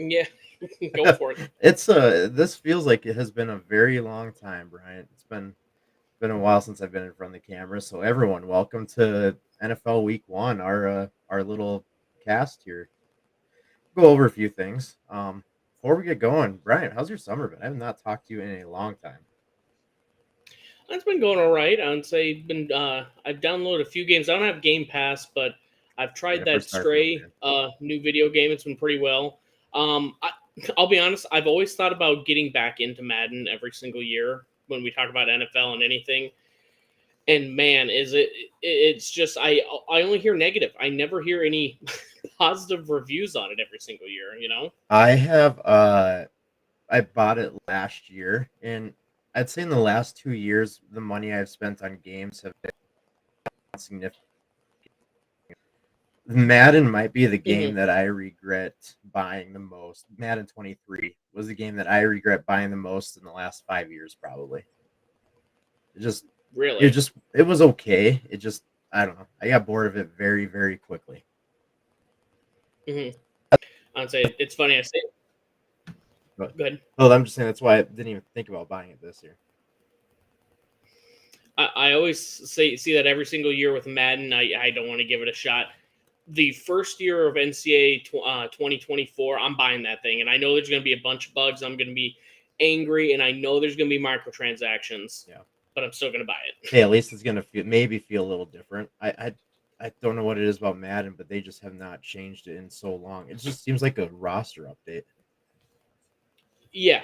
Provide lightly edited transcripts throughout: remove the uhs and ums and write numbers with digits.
Yeah, go for it. It's this feels like it has been a very long time, Bryant. It's been a while since I've been in front of the camera. So everyone, welcome to NFL Week One, our little cast here. Go over a few things. Before we get going, Bryant, how's your summer been? I have not talked to you in a long time. It's been going all right. I would say been I've downloaded a few games. I don't have Game Pass, but I've Yeah, tried for that Starfield, Stray man. new video game. It's been pretty well. I'll be honest. I've always thought about getting back into Madden every single year when we talk about NFL and anything. And man, it's just I only hear negative. I never hear any positive reviews on it every single year. You know. I have I bought it last year, and I'd say in the last 2 years, the money I've spent on games have been significant. Madden might be the game Hmm. that I regret buying the most. Madden 23 was the game that I regret buying the most in the last 5 years, probably. It just, Really. it was okay. It just, I don't know. I got bored of it very, very quickly. Hmm. I'd say it's funny. I say But, good. well, I'm just saying that's why I didn't even think about buying it this year. I always see that every single year with Madden. I don't want to give it a shot. The first year of NCAA 2024, I'm buying that thing, and I know there's going to be a bunch of bugs. I'm going to be angry, and I know there's going to be microtransactions, Yeah. but I'm still going to buy it. Hey, at least it's gonna feel a little different. I don't know what it is about Madden, but they just have not changed it in so long. It just seems like a roster update. Yeah.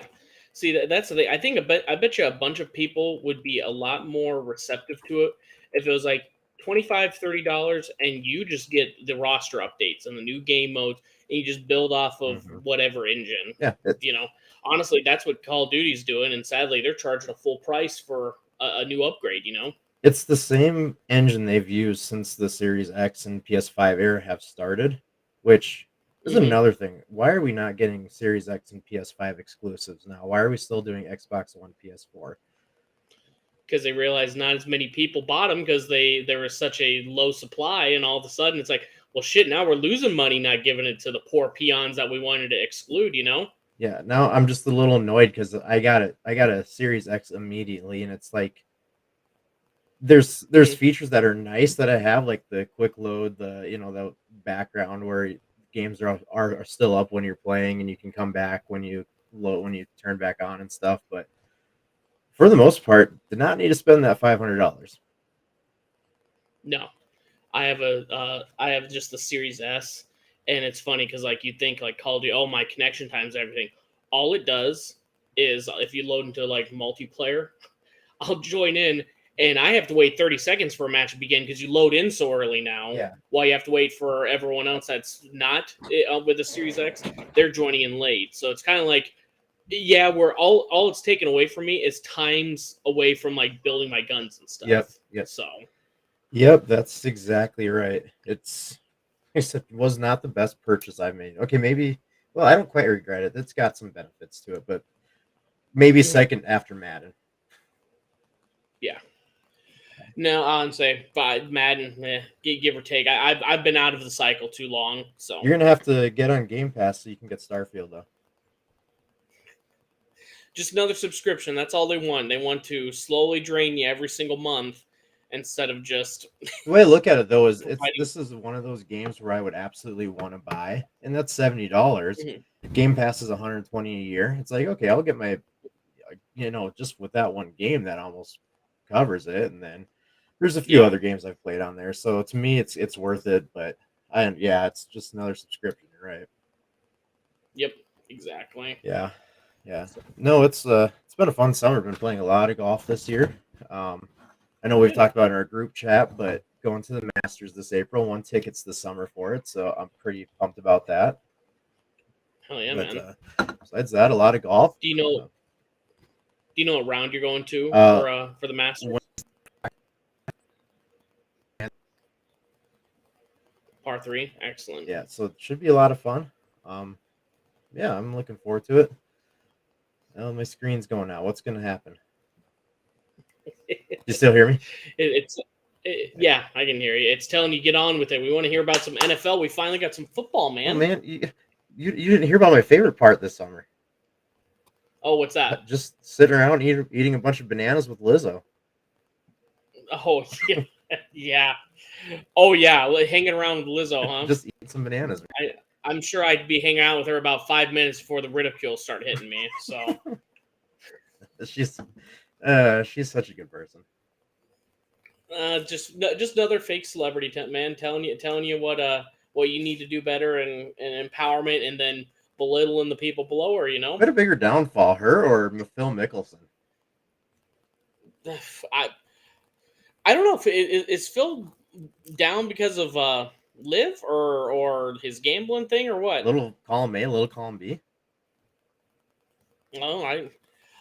See, that's the thing. I bet you a bunch of people would be a lot more receptive to it if it was like 25, $30, and you just get the roster updates and the new game modes, and you just build off of Hmm. whatever engine. Yeah, You know, honestly, that's what Call of Duty's doing, and sadly, they're charging a full price for a new upgrade. You know. it's the same engine they've used since the Series X and PS5 era have started, which is Hmm. another thing. Why are we not getting Series X and PS5 exclusives now? Why are we still doing Xbox One, PS4? Because they realized not as many people bought them because there was such a low supply, and all of a sudden it's like, well, shit, now we're losing money not giving it to the poor peons that we wanted to exclude. You know? Yeah, now I'm just a little annoyed because I got it. I got a Series X immediately, and it's like there's Hmm. features that are nice that I have, like the quick load, the background where games are still up when you're playing, and you can come back when you turn back on and stuff. But for the most part, did not need to spend that $500. No, I have just the Series S, and it's funny because like you think like Call of Duty, oh my connection times everything. All it does is if you load into like multiplayer, I'll join in, and I have to wait 30 seconds for a match to begin because you load in so early now. Yeah. While you have to wait for everyone else that's not with the Series X, they're joining in late. So it's kind of like, yeah, we're all it's taken away from me is times away from like building my guns and Yep. stuff. Yep. So Yep. That's exactly right. It was not the best purchase I've made. Okay, maybe. Well, I don't quite regret it. It's got some benefits to it, but maybe mhm, second after Madden. yeah. No, I'd say five Madden, give or take. I've been out of the cycle too long, so You're gonna have to get on Game Pass so you can get Starfield though. just another subscription. That's all they want. They want to slowly drain you every single month instead of just The way I look at it though is providing. this is one of those games where I would absolutely want to buy, and that's $70. Mhm. Game Pass is 120 a year. It's like, okay, I'll get my just with that one game that almost covers it, and then there's a few Yeah. other games I've played on there. So to me, it's worth it. But yeah, it's just another subscription, right? Yep. Exactly. Yeah, yeah. No, it's been a fun summer. Been playing a lot of golf this year. Um, I know we've Good. talked about it in our group chat, but going to the Masters this April, won tickets this summer for it, so I'm pretty pumped about that. Hell yeah, But man. besides that, a lot of golf. Do you know? Uh, Do you know what round you're going to uh, for the when- Masters? Par three. Excellent. yeah, so it should be a lot of fun. Um, yeah, I'm looking forward to it. Oh, my screen's going out. What's going to happen? You still hear me? It's yeah, I can hear you. It's telling you get on with it. We want to hear about some NFL. We finally got some football, Well, man. man, You didn't hear about my favorite part this summer. Oh, what's that? Just sitting around eating a bunch of bananas with Lizzo. Oh yeah, yeah. Oh yeah, hanging around with Lizzo, huh? Just eating some bananas. I'm sure I'd be hanging out with her about 5 minutes before the ridicule start hitting me. So She's such a good person. just another fake celebrity, man, telling you what you need to do better and empowerment, and then belittling the people below her. What a bigger downfall, her or Phil Mickelson? I I don't know if is Phil down because of live or his gambling thing or what. Little column A, little column B. Oh,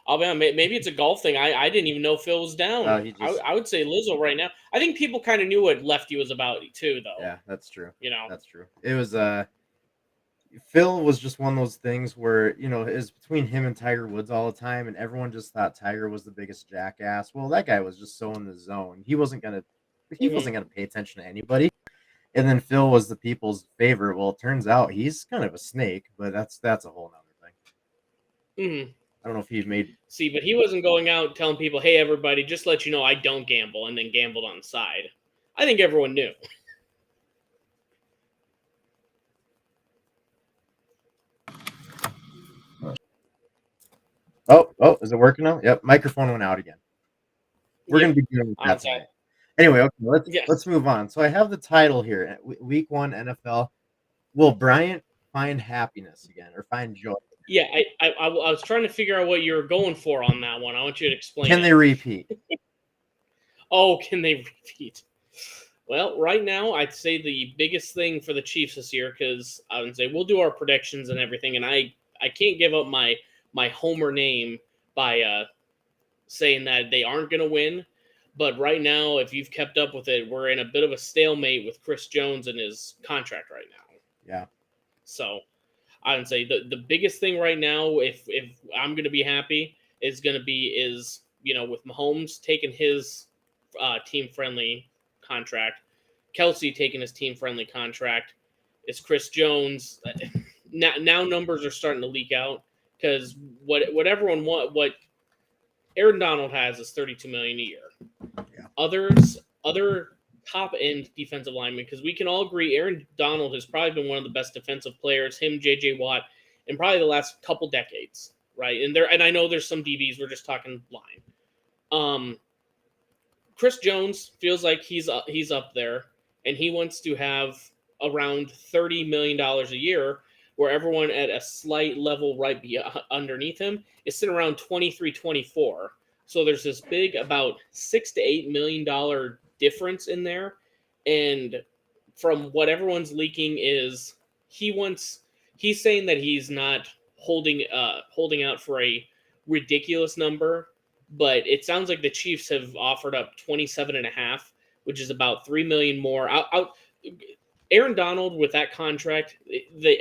I'll be honest, maybe it's a golf thing. I didn't even know Phil was down. He I, just I would say Lizzo right now. I think people kind of knew what Lefty was about too, though. Yeah, that's true. You know. That's true. It was Phil was just one of those things where it was between him and Tiger Woods all the time, and everyone just thought Tiger was the biggest jackass. Well, that guy was just so in the zone. He wasn't gonna pay attention to anybody. And then Phil was the people's favorite. Well, it turns out he's kind of a snake, but that's a whole nother thing. Mm-hmm. I don't know if he made. See, but he wasn't going out telling people, "Hey, everybody, just let you know I don't gamble," and then gambled on the side. I think everyone knew. Oh, is it working now? Yep, microphone went out again. We're gonna be dealing with that tonight. Anyway, okay, let's move on. So I have the title here: Week 1 NFL. Will Bryant find happiness again or find joy? Yeah, I was trying to figure out what you're going for on that one. I want you to explain. Can they repeat? Oh, can they repeat? Well, right now, I'd say the biggest thing for the Chiefs this year, because I would say we'll do our predictions and everything, and I can't give up my homer name by saying that they aren't going to win. But right now, if you've kept up with it, we're in a bit of a stalemate with Chris Jones and his contract right now. Yeah. So I would say the biggest thing right now, if I'm going to be happy, is with Mahomes taking his team friendly contract, Kelsey taking his team friendly contract, is Chris Jones. Now numbers are starting to leak out because what everyone what Aaron Donald has is $32 million a year. Yeah. Other top end defensive linemen, because we can all agree Aaron Donald has probably been one of the best defensive players, him, JJ Watt, in probably the last couple decades, right? And I know there's some DBs, we're just talking line. Chris Jones feels like he's up there, and he wants to have around $30 million a year, where everyone at a slight level right underneath him is sitting around 23, 24. So there's this big about $6 to $8 million difference in there. And from what everyone's leaking is he's saying that he's not holding out for a ridiculous number, but it sounds like the Chiefs have offered up 27.5, which is about $3 million more. Aaron Donald with that contract,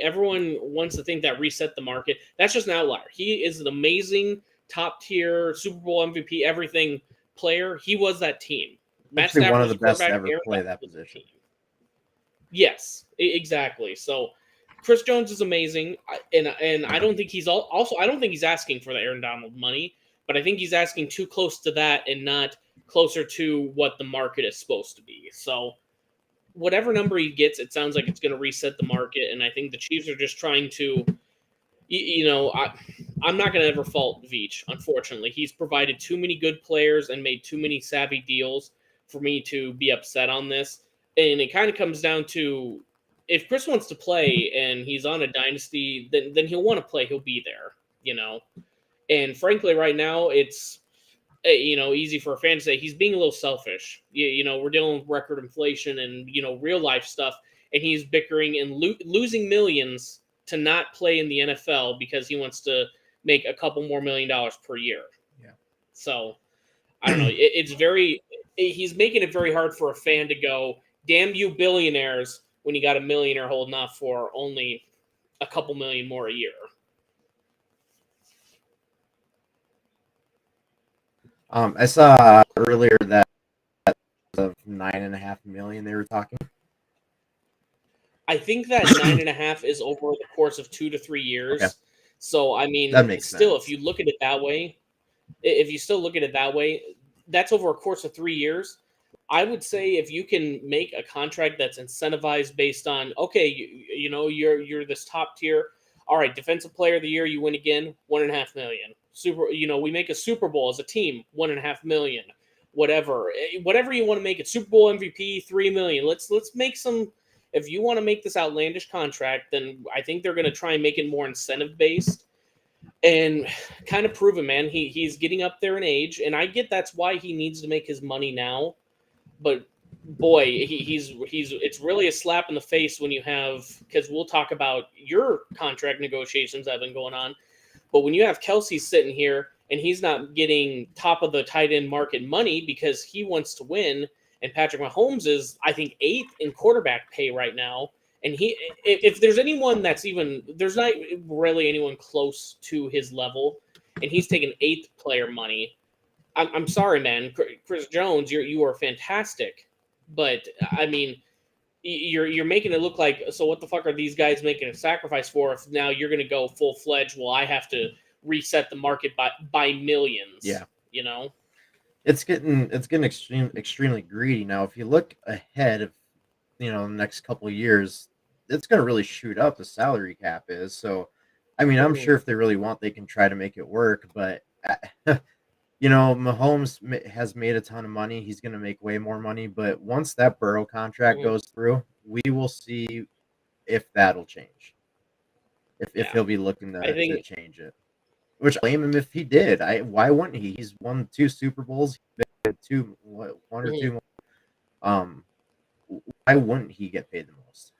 everyone wants to think that reset the market. That's just an outlier. He is an amazing top tier Super Bowl MVP, everything player. He was that team. Matt Actually, Stafford one of was the best to quarterback. ever play that position. Yes, exactly. So Chris Jones is amazing, and I don't think he's I don't think he's asking for the Aaron Donald money, but I think he's asking too close to that and not closer to what the market is supposed to be. So whatever number he gets, it sounds like it's going to reset the market, and I think the Chiefs are just trying to, I'm not going to ever fault Veach. Unfortunately, he's provided too many good players and made too many savvy deals for me to be upset on this. And it kind of comes down to, if Chris wants to play and he's on a dynasty, then he'll want to play. He'll be there. And frankly, right now it's easy for a fan to say he's being a little selfish. We're dealing with record inflation and real life stuff, and he's bickering and losing millions to not play in the NFL because he wants to make a couple more $1 million per year. Yeah. So I don't know. He's making it very hard for a fan to go, "Damn you billionaires," when you got a millionaire holding off for only a couple million more a year. I saw earlier that of $9.5 million they were talking. I think that 9.5 is over the course of 2 to 3 Okay, years. So I that mean, makes still, if sense. you look at it that way, if you still look at it that way, that's over a course of 3 years. I would say if you can make a contract that's incentivized based on okay, you're this top tier. All right, defensive player of the year, you win again, 1.5 million. We make a Super Bowl as a team, 1.5 million. Whatever you want to make it. Super Bowl MVP, 3 million. Let's make some. If you want to make this outlandish contract, then I think they're going to try and make it more incentive based and kind of proven, man. He's getting up there in age, and I get that's why he needs to make his money now. But boy, he's it's really a slap in the face when you have because we'll talk about your contract negotiations that have been going on. But when you have Kelsey sitting here and he's not getting top of the tight end market money because he wants to win, and Patrick Mahomes is, I think, eighth in quarterback pay right now. And if there's anyone that's even, there's not really anyone close to his level, and he's taking eighth player money. I'm sorry, man, Chris Jones, you are fantastic, but I mean, you're making it look like so what the fuck are these guys making a sacrifice for if now you're going to go full fledged? Well, I have to reset the market by millions. Yeah, You know. it's getting extremely greedy now. If you look ahead of the next couple of years, it's going to really shoot up. The salary cap is so. I mean, I'm Mhm, sure if they really want, they can try to make it work. But Mahomes has made a ton of money. He's going to make way more money. But once that Burrow contract mhm. goes through, we will see if that'll change. If Yeah, he'll be looking I to think. change it. Which I blame him if he did. Why wouldn't he? He's won 2 Super Bowls, one or Mhm. two. Um, why wouldn't he get paid the most?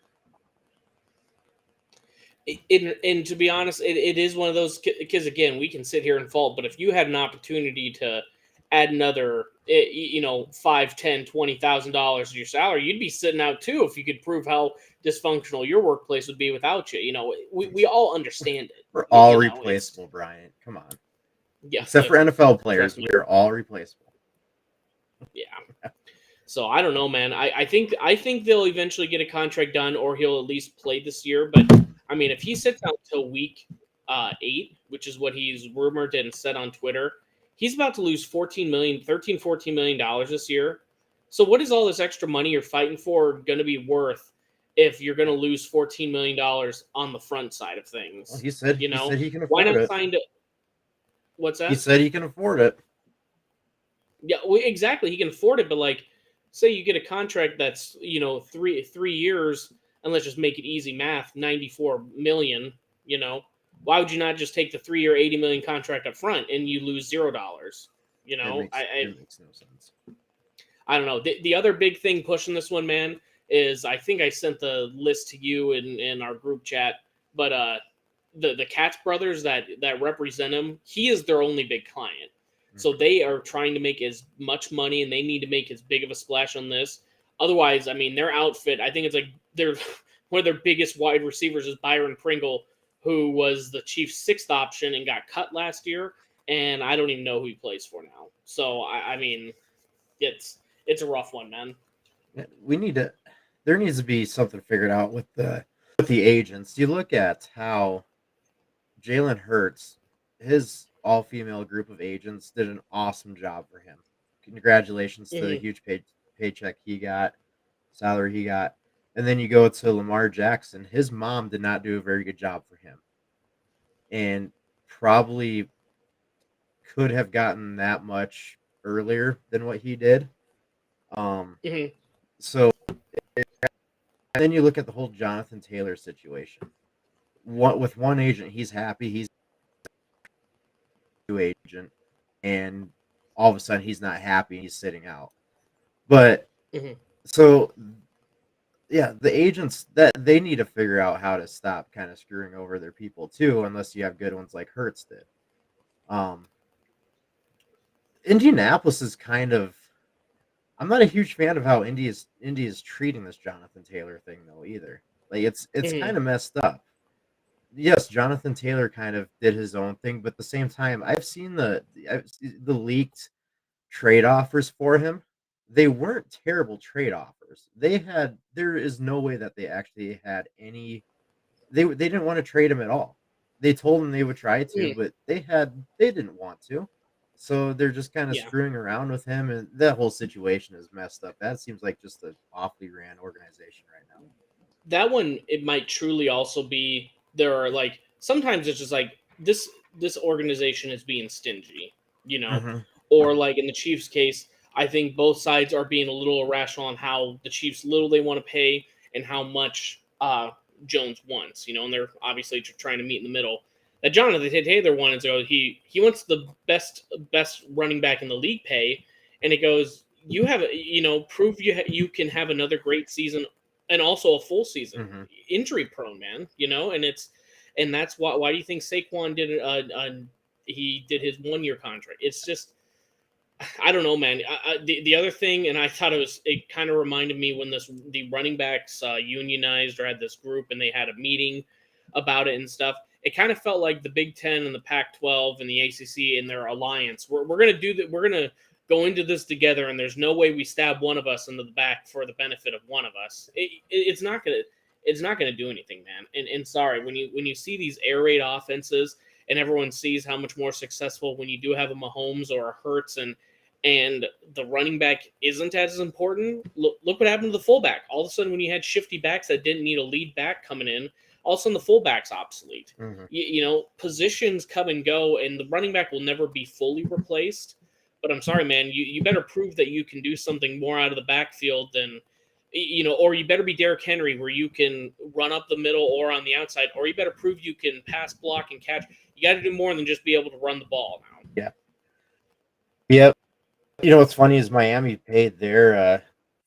And to be honest, it is one of those because again, we can sit here and fault, but if you had an opportunity to add another, 5, 10, 20,000 dollars to your salary, you'd be sitting out too if you could prove how dysfunctional your workplace would be without you. We all understand it. We're all It's replaceable, Bryant. Come on. yeah, Except for NFL trust players, me, we are all replaceable. yeah. So I don't know, man. I think they'll eventually get a contract done, or he'll at least play this year. But I mean, if he sits out till week 8, which is what he's rumored and said on Twitter, he's about to lose 14 million dollars this year. So what is all this extra money you're fighting for going to be worth if you're going to lose $14 million on the front side of Well, things? he said he can Why afford not it. sign to what's He that? said he can afford it. Yeah, well, exactly. He can afford it, but like, say you get a contract that's 3 years, and let's just make it easy math, 94 million. You know, why would you not just take the 3 year 80 million contract up front and you lose $0? You It know, makes it makes no sense. I don't know. The other big thing pushing this one, man, is I think I sent the list to you in our group chat, but the Katz brothers that represent him, he is their only big client. So Mhm. they are trying to make as much money, and they need to make as big of a splash on this. Otherwise, I mean, their outfit, I think it's like they're one of their biggest wide receivers is Byron Pringle, who was the Chiefs' sixth option and got cut last year, and I don't even know who he plays for now. So I mean, it's a rough one, man. Yeah, we need to. There needs to be something figured out with the agents. You look at how Jalen Hurts, his all female group of agents did an awesome job for him. Congratulations to the Hmm. huge paycheck he got, salary he got. And then you go to Lamar Jackson. His mom did not do a very good job for him and probably could have gotten that much earlier than what he did. Um, Hmm. so and then you look at the whole Jonathan Taylor situation. What with one agent, he's happy, he's a new agent, and all of a sudden he's not happy, he's sitting out. But Hmm. so yeah, the agents that they need to figure out how to stop kind of screwing over their people too, unless you have good ones like Hertz did. Um, Indianapolis is kind of. I'm not a huge fan of how Indy is treating this Jonathan Taylor thing though either. Like it's Hmm. kind of messed up. Yes, Jonathan Taylor kind of did his own thing, but at the same time, I've seen the leaked trade offers for him, they weren't terrible trade offers. There is no way that they actually had any. They didn't want to trade him at all. They told him they would try to, Mm, but they didn't want to. So they're just kind of yeah. screwing around with him, and that whole situation is messed up. That seems like just an awfully ran organization right now. That one, it might truly also be there are like sometimes it's just like this organization is being stingy, you know, Mhm. or like in the Chiefs case, I think both sides are being a little irrational on how the Chiefs little they want to pay and how much Jones wants, you know, and they're obviously trying to meet in the middle. That Jonathan Taylor wanted to go, he wants the best running back in the league pay, and it goes, you have you know prove you can have another great season and also a full season. Mhm. Injury prone, man, you know, and that's why do you think Saquon did he did his 1 year contract? It's just I don't know, man. The other thing, and I thought it kind of reminded me when the running backs unionized or had this group and they had a meeting about it and stuff. It kind of felt like the Big Ten and the Pac-12 and the ACC and their alliance. We're gonna do that. We're gonna go into this together, and there's no way we stab one of us into the back for the benefit of one of us. It's not gonna do anything, man. And sorry, when you see these air raid offenses and everyone sees how much more successful when you do have a Mahomes or a Hurts and the running back isn't as important. Look what happened to the fullback. All of a sudden, when you had shifty backs that didn't need a lead back coming in, all of a sudden the fullback's obsolete. Mhm. You know, positions come and go, and the running back will never be fully replaced. But I'm sorry, man, you better prove that you can do something more out of the backfield than you know, or you better be Derrick Henry where you can run up the middle or on the outside, or you better prove you can pass, block, and catch. You got to do more than just be able to run the ball now. Yeah. Yep. You know what's funny is Miami paid their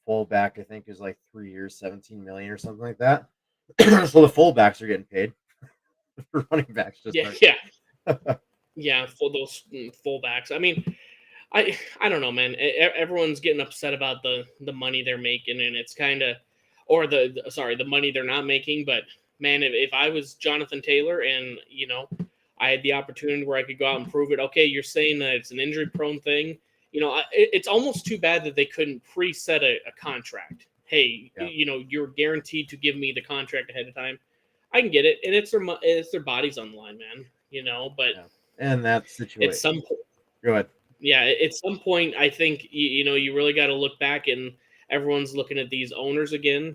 fullback. I think is like 3 years, 17 million or something like that. So the fullbacks are getting paid. The running backs just Yeah, aren't. yeah. Yeah, for those fullbacks. I mean, I don't know, man. Everyone's getting upset about the money they're making, and it's kind of, or sorry, the money they're not making. But man, if I was Jonathan Taylor, and you know, I had the opportunity where I could go out and prove it. Okay, you're saying that it's an injury prone thing. You know, it's almost too bad that they couldn't preset a contract. Hey, Yeah. you know, you're guaranteed to give me the contract ahead of time. I can get it, and it's their bodies on the line, man. You know, but Yeah. And that at situation. some Go ahead. yeah, at some point, I think you know you really got to look back, and everyone's looking at these owners again.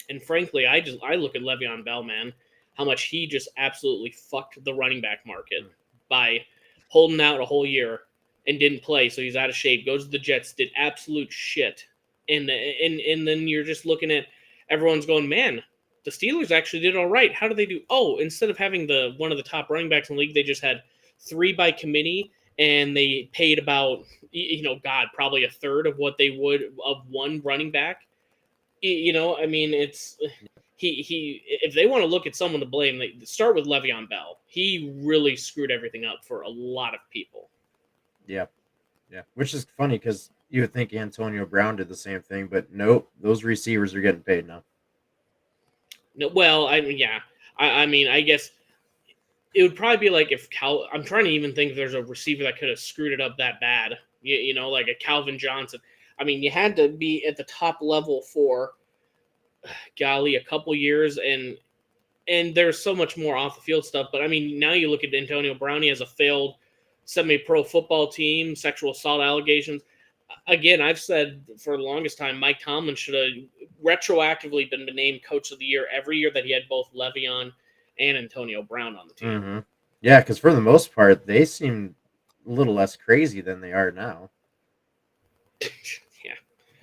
And frankly, I look at Le'Veon Bell, man, how much he just absolutely fucked the running back market Mm. by holding out a whole year and didn't play, so he's out of shape. Goes to the Jets, did absolute shit, and then you're just looking at everyone's going, man, the Steelers actually did all right. How did they do? Oh, instead of having the one of the top running backs in the league, they just had three by committee, and they paid about you know, God, probably a third of what they would of one running back. You know, I mean, it's he. If they want to look at someone to blame, they start with Le'Veon Bell. He really screwed everything up for a lot of people. Yeah. Yeah. Which is funny because you would think Antonio Brown did the same thing, but nope, those receivers are getting paid now. No, well, I mean, yeah, I mean, I guess it would probably be like if Cal. I'm trying to even think if there's a receiver that could have screwed it up that bad. You know, like a Calvin Johnson. I mean, you had to be at the top level for golly a couple years, and there's so much more off the field stuff. But I mean, now you look at Antonio Brown, he has a failed semi-pro football team, sexual assault allegations. Again, I've said for the longest time, Mike Tomlin should have retroactively been named Coach of the Year every year that he had both Le'Veon and Antonio Brown on the team. Mm-hmm. Yeah, because for the most part, they seem a little less crazy than they are now. Yeah,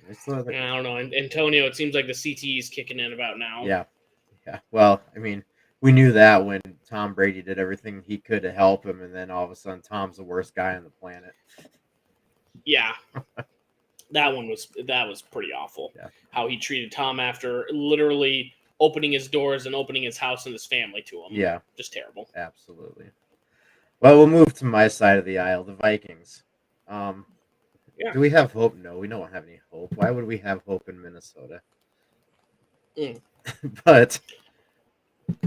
They still, I don't know. Antonio, it seems like the CTE is kicking in about now. yeah, yeah. Well, I mean, we knew that when Tom Brady did everything he could to help him, and then all of a sudden, Tom's the worst guy on the planet. Yeah, that was pretty awful. Yeah, How he treated Tom after literally opening his doors and opening his house and his family to him. yeah, Just terrible. absolutely. Well, we'll move to my side of the aisle, the Vikings. Um, Yeah. do we have hope? No, we don't have any hope. Why would we have hope in Minnesota? Mm. But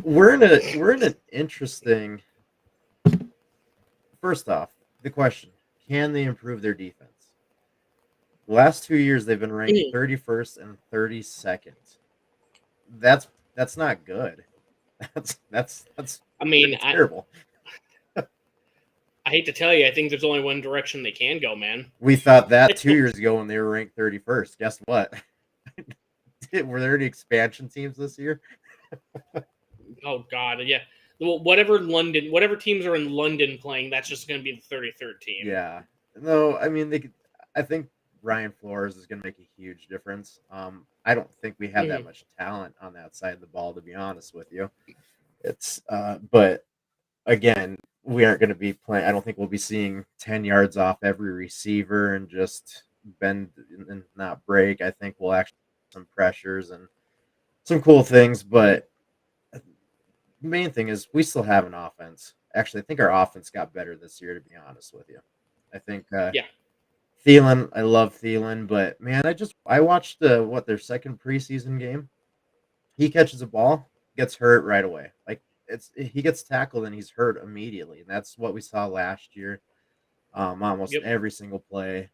we're in an interesting. First off, the question: can they improve their defense? The last 2 years they've been ranked Mhm. 31st and 32nd. That's that's not good. That's I mean, pretty terrible. I hate to tell you, I think there's only one direction they can go, man. We thought that 2 years ago when they were ranked 31st. Guess what? Were there any expansion teams this year? Oh God, yeah. Well, whatever teams are in London playing, that's just going to be the 33rd team. Yeah. No, I mean they could, I think Ryan Flores is going to make a huge difference. I don't think we have that Mhm. much talent on that side of the ball, to be honest with you. It's but again, we aren't going to be playing. I don't think we'll be seeing 10 yards off every receiver and just bend and not break. I think we'll actually have some pressures and some cool things, but the main thing is we still have an offense. Actually, I think our offense got better this year, to be honest with you. I think Yeah. Thielen, I love Thielen, but man, I watched their second preseason game. He catches a ball, gets hurt right away. Like he gets tackled and he's hurt immediately. And that's what we saw last year. Almost Yep. every single play.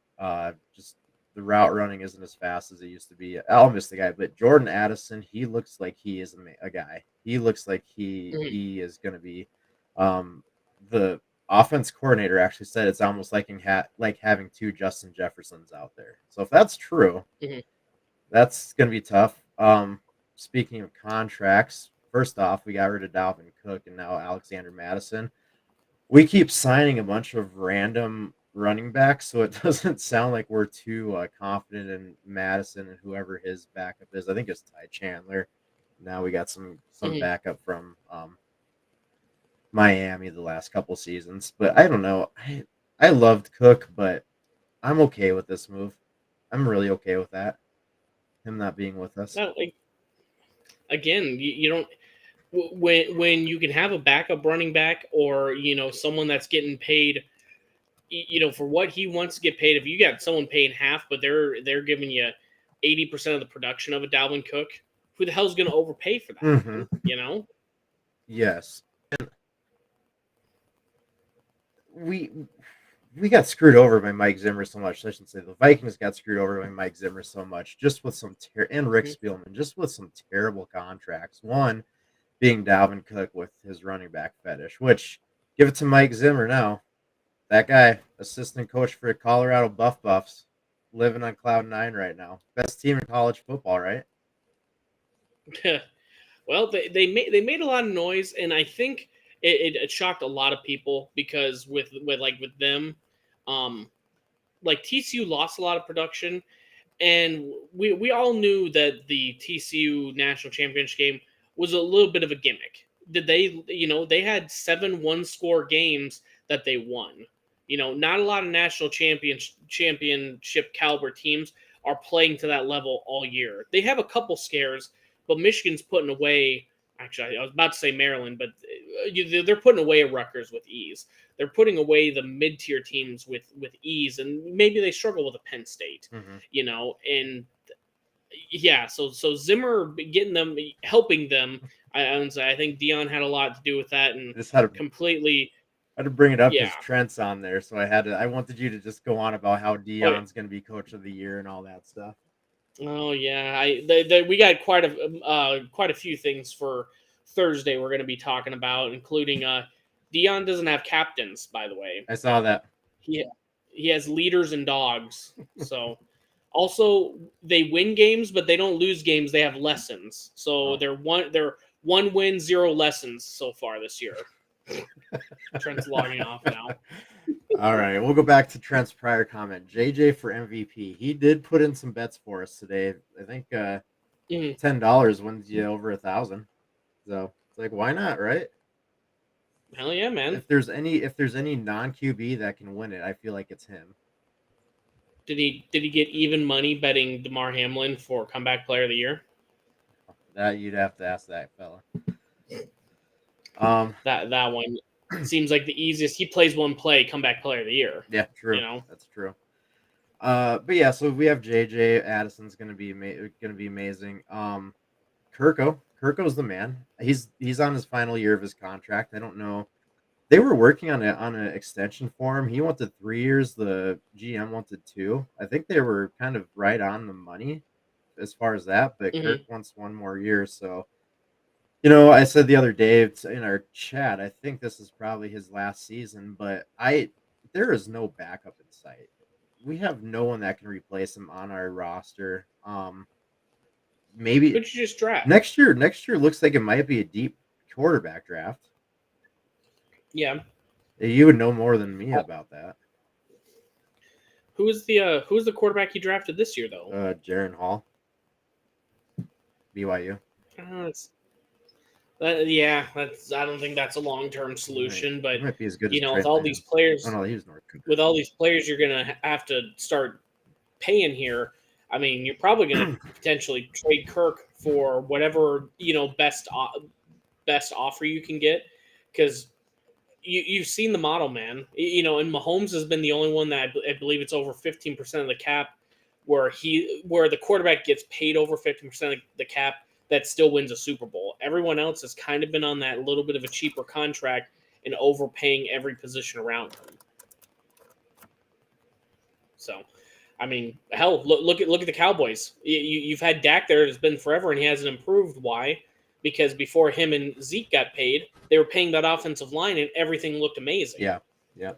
Just the route running isn't as fast as it used to be. I'll miss the guy, but Jordan Addison, he looks like he is a guy. He looks like Mhm. he is going to be. Um, the offense coordinator actually said it's almost like having two Justin Jeffersons out there. So if that's true, Mhm. that's going to be tough. Speaking of contracts, first off, we got rid of Dalvin Cook and now Alexander Madison. We keep signing a bunch of random running backs, so it doesn't sound like we're too confident in Madison and whoever his backup is. I think it's Ty Chandler. Now we got some Mhm. backup from Miami the last couple seasons, but I don't know. I loved Cook, but I'm okay with this move. I'm really okay with that. Him not being with us. No, like, again, you don't when you can have a backup running back or someone that's getting paid for what he wants to get paid. If you got someone paying half, but they're giving you 80% of the production of a Dalvin Cook, who the hell's going to overpay for that, Hmm. man? You know? Yes, we we got screwed over by Mike Zimmer so much. I should say the Vikings got screwed over by Mike Zimmer so much, just with and Rick Mhm. Spielman, just with some terrible contracts. One being Dalvin Cook with his running back fetish, which give it to Mike Zimmer now. That guy, assistant coach for Colorado Buffs, living on cloud nine right now. Best team in college football, right? Well, they made a lot of noise, and I think it shocked a lot of people because with them, um, like TCU lost a lot of production, and we all knew that the TCU national championship game was a little bit of a gimmick. Did they, they had 7 1-score games that they won. Not a lot of national championship caliber teams are playing to that level all year. They have a couple scares, but Michigan's putting away. Actually, I was about to say Maryland, but they're putting away Rutgers with ease. They're putting away the mid-tier teams with ease, and maybe they struggle with a Penn State, Mm-hmm. and yeah, so Zimmer getting them, helping them. I think Dion had a lot to do with that, and I just had to completely, bring it up yeah. because Trent's on there, so I wanted you to just go on about how Oh yeah. Dion's going to be coach of the year and all that stuff. Oh yeah. We got quite a few things for Thursday. We're going to be talking about, including Dion doesn't have captains, by the way. I saw that. He he has leaders and dogs. So also they win games, but they don't lose games. They have lessons. So Oh. they're one win, zero lessons so far this year. Trent's logging off now. All right, we'll go back to Trent's prior comment. JJ for MVP. He did put in some bets for us today. I think Mhm. $10 wins you over 1,000. So it's like, why not, right? Hell yeah, man. If there's any non QB that can win it, I feel like it's him. Did he get even money betting DeMar Hamlin for comeback player of the year? That you'd have to ask that fella. Um, That one seems like the easiest. He plays one play, comeback player of the year. yeah, You true. know. That's true. But yeah, so we have JJ Addison's gonna be amazing. Kirko's the man. He's on his final year of his contract. I don't know. They were working on an extension for him. He wanted 3 years. The GM wanted 2. I think they were kind of right on the money as far as that, but Kirk Hmm. wants 1 more year. So, you know, I said the other day in our chat, I think this is probably his last season, but there is no backup in sight. We have no one that can replace him on our roster. Maybe Who'd you just draft? next year looks like it might be a deep quarterback draft. Yeah. You would know more than me about that. Who's the quarterback you drafted this year though? Jaron Hall, BYU. It's, yeah, that's. I don't think that's a long term solution, He but might be as good as you know, Trey with all these Lance. Oh players, no, he was North Dakota. with all these players, you're gonna have to start paying here. I mean, you're probably gonna potentially trade Kirk for whatever best offer you can get because you've seen the model, man. You know, and Mahomes has been the only one that I believe it's over 15% of the cap, where the quarterback gets paid over 15% of the cap that still wins a Super Bowl. Everyone else has kind of been on that little bit of a cheaper contract and overpaying every position around them. So, I mean, hell, look at the Cowboys. You've had Dak there; it's been forever, and he hasn't improved. Why? Because before him and Zeke got paid, they were paying that offensive line, and everything looked amazing. Yeah, yeah.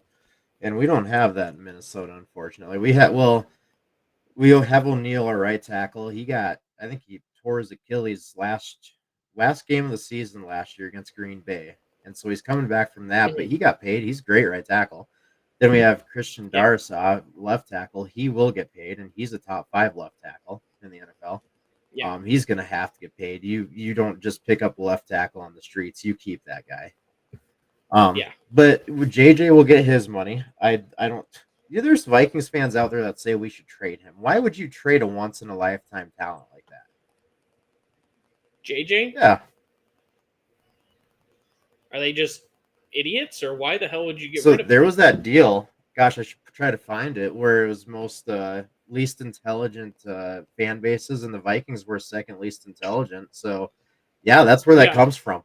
And we don't have that in Minnesota, unfortunately. We have O'Neal, our right tackle. I think he tore his Achilles last game of the season last year against Green Bay, and so he's coming back from that. But Hmm. he got paid. He's a great right tackle. Then we have Christian Yeah, Darrisaw, left tackle. He will get paid, and he's a top 5 left tackle in the NFL. yeah, He's going to have to get paid. You don't just pick up a left tackle on the streets. You keep that guy. yeah. But JJ will get his money. I don't. Yeah, there's Vikings fans out there that say we should trade him. Why would you trade a once in a lifetime talent like that? JJ, Yeah. are they just idiots, or why the hell would you get So rid of there him? was that deal. Gosh, I should try to find it where it was most least intelligent fan bases, and the Vikings were second least intelligent. So yeah, that's where that Yeah, comes from.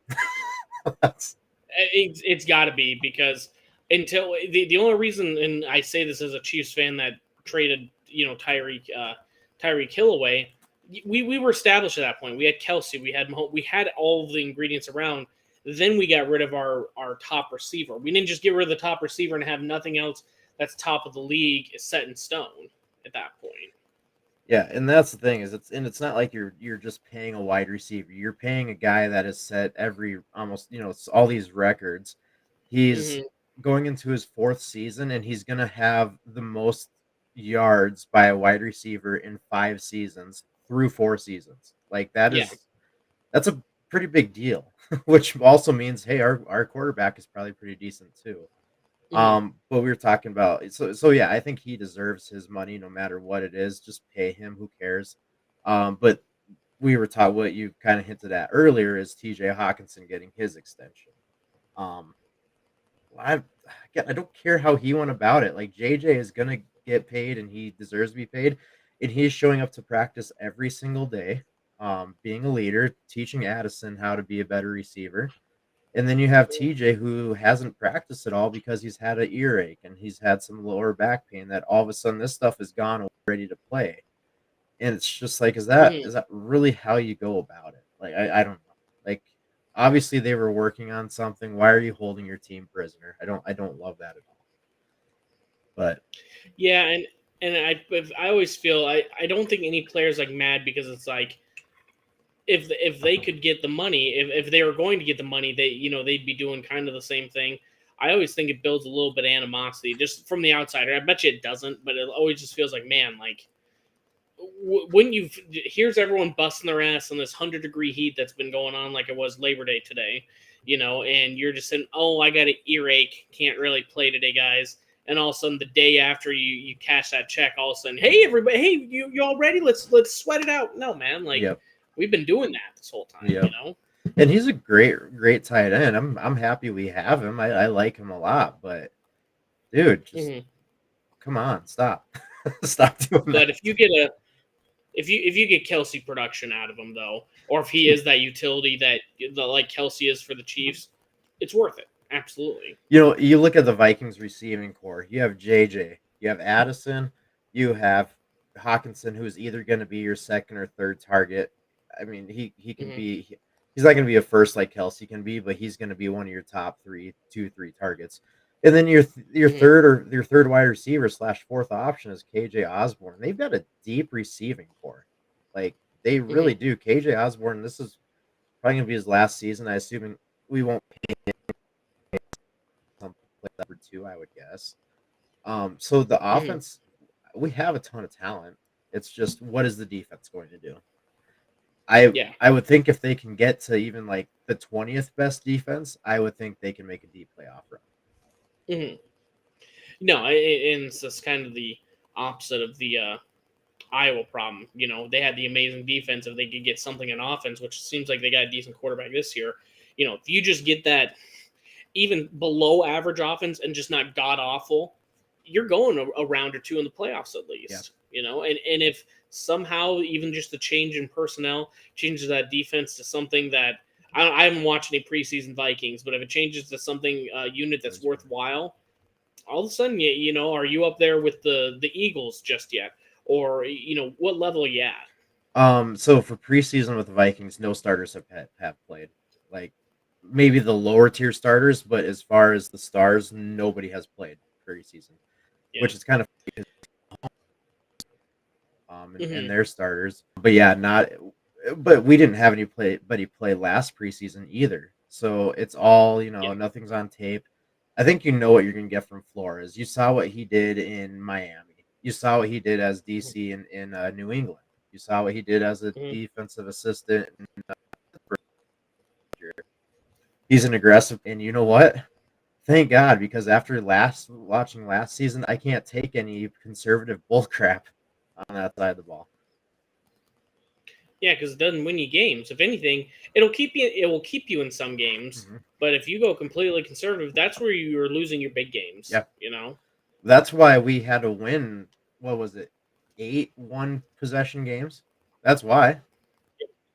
That's, it's got to be because until the only reason, and I say this as a Chiefs fan that traded Tyreek Hill away, we were established at that point. We had Kelsey, we had all of the ingredients around. Then we got rid of our top receiver. We didn't just get rid of the top receiver and have nothing else that's top of the league is set in stone at that point. Yeah, and that's the thing is it's not like you're just paying a wide receiver. You're paying a guy that has set every almost it's all these records. He's Hmm. going into his 4th season and he's gonna have the most yards by a wide receiver in 5 seasons through 4 seasons. Like Yeah. that's a pretty big deal, which also means hey, our quarterback is probably pretty decent too. Hmm. But we were talking about so yeah, I think he deserves his money no matter what it is. Just pay him, who cares? But we were taught what you kind of hinted at earlier is TJ Hawkinson getting his extension. Um, I again, I don't care how he went about it. Like JJ is gonna get paid and he deserves to be paid, and he's showing up to practice every single day, being a leader, teaching Addison how to be a better receiver. And then you have TJ who hasn't practiced at all because he's had an earache and he's had some lower back pain that all of a sudden this stuff is gone ready to play. And it's just like, Hmm. is that really how you go about it? Like I don't know. Like obviously they were working on something. Why are you holding your team prisoner? I don't love that at all. But Yeah, and I always feel I don't think any player's like mad because it's like if they could get the money, if they were going to get the money, they'd be doing kind of the same thing. I always think it builds a little bit of animosity just from the outsider. I bet you it doesn't, but it always just feels like, man, like wouldn't you? Here's everyone busting their ass in this 100-degree heat that's been going on like it was Labor Day today, and you're just saying, oh, I got an earache, can't really play today, guys. And all of a sudden, the day after you cash that check, all of a sudden, hey everybody, hey you all ready? Let's sweat it out. No, man, like yep, we've been doing that this whole time, yep. And he's a great tight end. I'm happy we have him. I like him a lot, but dude, just Hmm. come on, stop. Stop doing that. But if you get Kelsey production out of him though, or if he is that utility that like Kelsey is for the Chiefs, it's worth it. Absolutely. You look at the Vikings receiving core. You have JJ, you have Addison, you have Hawkinson, who's either going to be your second or third target. I mean, he can Hmm. be. He's not going to be a first like Kelsey can be, but he's going to be one of your top three targets. And then your Hmm. third wide receiver slash fourth option is KJ Osborne. They've got a deep receiving core, like they really Hmm. do. KJ Osborne. This is probably going to be his last season. I assume we won't some play number two, I would guess. So the Hmm. offense, we have a ton of talent. It's just what is the defense going to do? I Yeah. I would think if they can get to even like the 20th best defense, I would think they can make a deep playoff run. Hmm. No, and it's just kind of the opposite of the Iowa problem. They had the amazing defense. If they could get something in offense, which seems like they got a decent quarterback this year, if you just get that even below average offense and just not god awful, you're going a round or two in the playoffs at Yeah. least. And if somehow even just the change in personnel changes that defense to something that I haven't watched any preseason Vikings, but if it changes to something unit that's worthwhile, all of a sudden, are you up there with the Eagles just yet, or what level are you at? So for preseason with the Vikings, no starters have played. Like maybe the lower tier starters, but as far as the stars, nobody has played preseason, Yeah. which is kind of and Hmm. their starters. But yeah, not. But we didn't have anybody play last preseason either. So it's all Yeah. nothing's on tape. I think you know what you're gonna get from Flores. You saw what he did in Miami. You saw what he did as DC in New England. You saw what he did as a Hmm. defensive assistant. He's an aggressive, and you know what? Thank God, because after watching last season, I can't take any conservative bull crap on that side of the ball. Yeah, because it doesn't win you games. If anything, it'll keep you. It will keep you in some games. Mm-hmm. But if you go completely conservative, that's where you're losing your big games. Yeah, You know. that's why we had to win. What was it? 8 one possession games. That's why,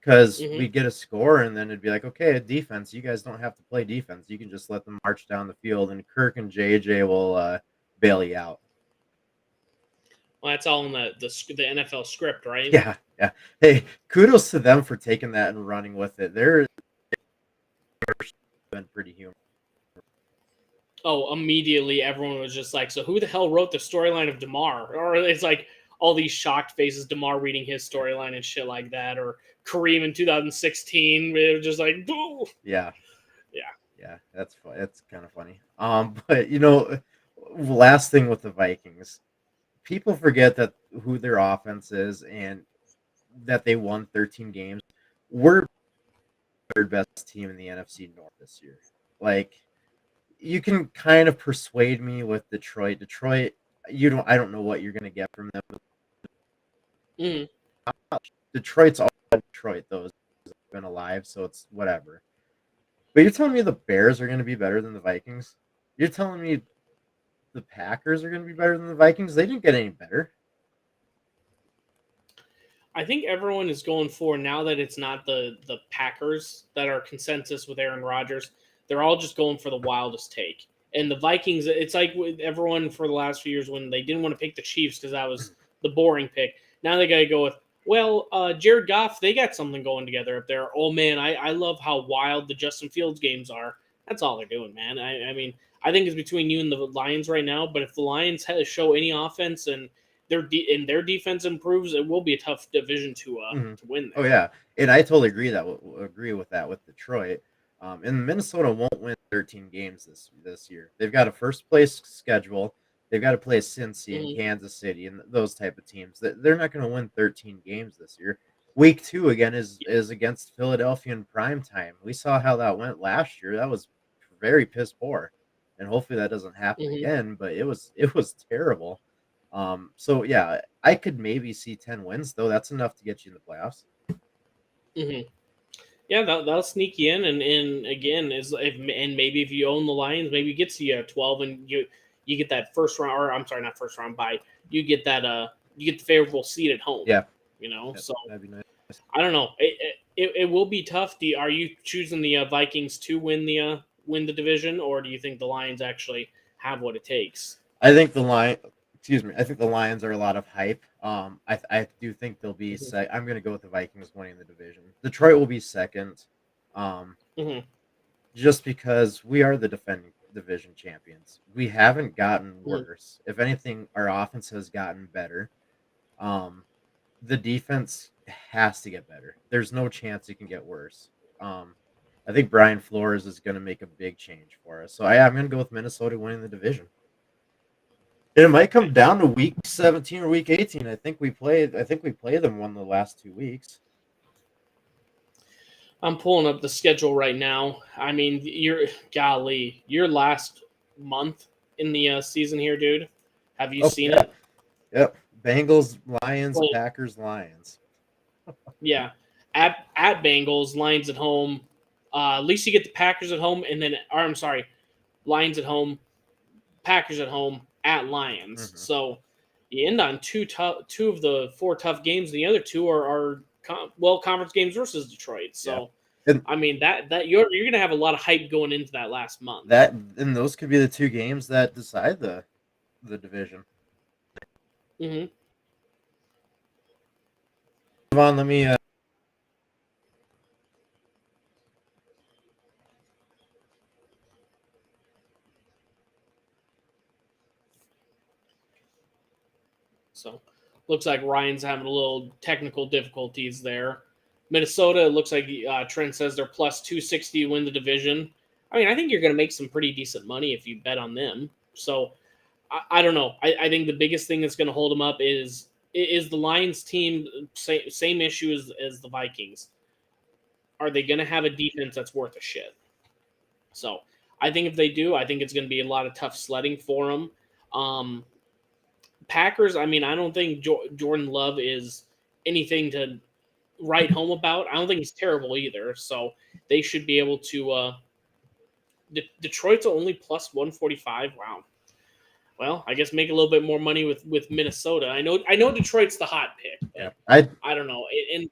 because Hmm. we get a score and then it'd be like, okay, defense. You guys don't have to play defense. You can just let them march down the field, and Kirk and JJ will bail you out. Well, that's all in the NFL script, right? Yeah, yeah. Hey, kudos to them for taking that and running with it. They're been pretty human. Oh, immediately everyone was just like, "So who the hell wrote the storyline of Damar?" Or it's like all these shocked faces, Damar reading his storyline and shit like that, or Kareem in 2016. It was just like, boo. Yeah, Yeah. yeah. That's fun. That's kind of funny. But last thing with the Vikings, people forget that who their offense is and that they won 13 games. We're the third best team in the NFC North this year. Like you can kind of persuade me with Detroit. Detroit, I don't know what you're gonna get from them. Mm. Detroit's all Detroit though has been alive, so it's whatever. But you're telling me the Bears are gonna be better than the Vikings? You're telling me the Packers are gonna be better than the Vikings? They didn't get any better. I think everyone is going for, now that it's not the Packers that are consensus with Aaron Rodgers. They're all just going for the wildest take. And the Vikings, it's like with everyone for the last few years when they didn't want to pick the Chiefs because that was the boring pick. Now they got to go with, well, Jared Goff, they got something going together up there. Oh man, I love how wild the Justin Fields games are. That's all they're doing, man. I mean, I think it's between you and the Lions right now. But if the Lions show any offense and their defense improves, it will be a tough division to Mm-hmm. to win Oh there. yeah, and I totally agree with that with Detroit. And Minnesota won't win 13 games this year. They've got a first place schedule. They've got to play Cincy and Hmm. Kansas City and those type of teams. They're not going to win 13 games this year. Week 2 again is against Philadelphia in prime time. We saw how that went last year. That was very piss poor, and hopefully that doesn't happen Hmm. again. But it was terrible. So yeah, I could maybe see 10 wins though. That's enough to get you in the playoffs. Hmm. Yeah, that'll sneak you in, and again, and maybe if you own the Lions, maybe it gets you 12, and you get that first round, or I'm sorry, not first round bye. You get that you get the favorable seat at home. Yeah, So that'd be nice. I don't know. It will be tough. Are you choosing the Vikings to win win the division, or do you think the Lions actually have what it takes? I think the I think the Lions are a lot of hype. I do think they'll be Hmm. I'm going to go with the Vikings winning the division. Detroit will be second. Um, Hmm. just because we are the defending division champions. We haven't gotten Hmm. worse. If anything, our offense has gotten better. Um, the defense has to get better. There's no chance it can get worse. Um, I think Brian Flores is going to make a big change for us. So I'm going to go with Minnesota winning the division. And it might come down to week 17 or week 18. I think we play them one of the last 2 weeks. I'm pulling up the schedule right now. I mean, your last month in the season here, dude. Have you Oh seen yeah. it? Yep. Bengals, Lions, Well, Packers, Lions. yeah, at Bengals, Lions at home. At least you get the Packers at home, and then, or I'm sorry, Lions at home, Packers at home, at Lions. Mm-hmm. So you end on two of the four tough games. The other two are conference games versus Detroit. Yeah. So And I mean that you're gonna have a lot of hype going into that last month. those could be the two games that decide the division. Hmm. Move on, let me So looks like Ryan's having a little technical difficulties there. Minnesota, it looks like Trent says they're plus 260 to win the division. I mean, I think you're going to make some pretty decent money if you bet on them. So I don't know. I think the biggest thing that's going to hold them up is the Lions team same issue as the Vikings. Are they going to have a defense that's worth a shit? So I think if they do, I think it's going to be a lot of tough sledding for them. Um, Packers, I mean, I don't think Jordan Love is anything to write home about. I don't think he's terrible either. So they should be able to. Detroit's only plus 145. Wow. Well, I guess make a little bit more money with Minnesota. I know Detroit's the hot pick, yeah. but I I don't know. And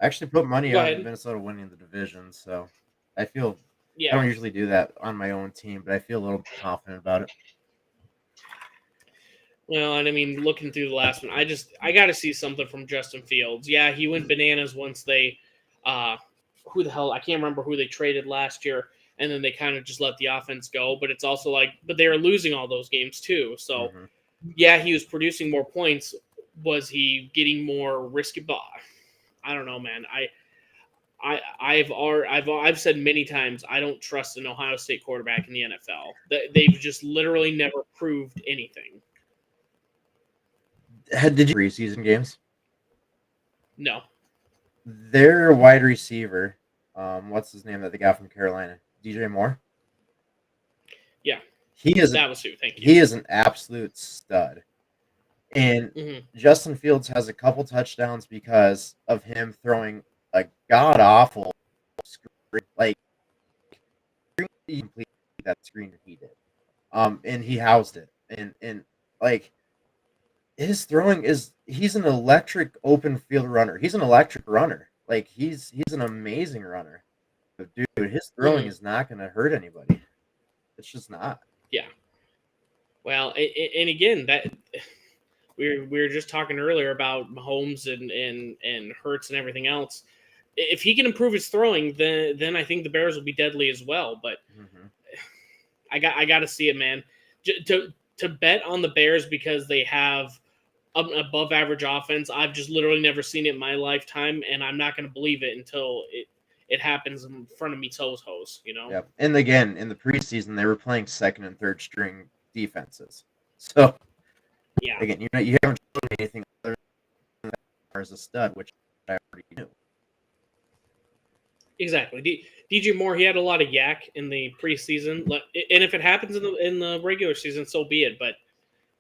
actually put money go on ahead. Minnesota winning the division, so I feel I Yeah. don't usually do that on my own team, but I feel a little confident about it. Well, and I mean, looking through the last one, I got to see something from Justin Fields. Yeah, he went bananas once they, uh, who the hell I can't remember who they traded last year, and then they kind of just let the offense go. But it's also like, but they were losing all those games too. So Mm-hmm. yeah, he was producing more points. Was he getting more risky? I don't know, man. I've said many times I don't trust an Ohio State quarterback in the NFL. They've just literally never proved anything. Did you preseason games? No. Their wide receiver, what's his name that they got from Carolina? DJ Moore. Yeah, He is that was who. Thank you. he is an absolute stud. And Hmm. Justin Fields has a couple touchdowns because of him throwing a god awful screen, like he completed that screen that he did. And he housed it. And like his throwing is he's an electric open field runner. He's an electric runner. Like he's an amazing runner. But dude, his throwing Hmm. is not going to hurt anybody. It's just not. Yeah. Well, and again, that we were just talking earlier about Mahomes and Hurts and everything else. If he can improve his throwing, then I think the Bears will be deadly as well. But Mm-hmm. I got to see it, man. To bet on the Bears because they have an above average offense, I've just literally never seen it in my lifetime, and I'm not going to believe it until it happens in front of me toes hose. Yeah. And again, in the preseason, they were playing second and third string defenses. So Yeah. again, you haven't shown me anything other than that as a stud, which I already knew. Exactly. DJ Moore, he had a lot of yak in the preseason, and if it happens in the regular season, so be it. But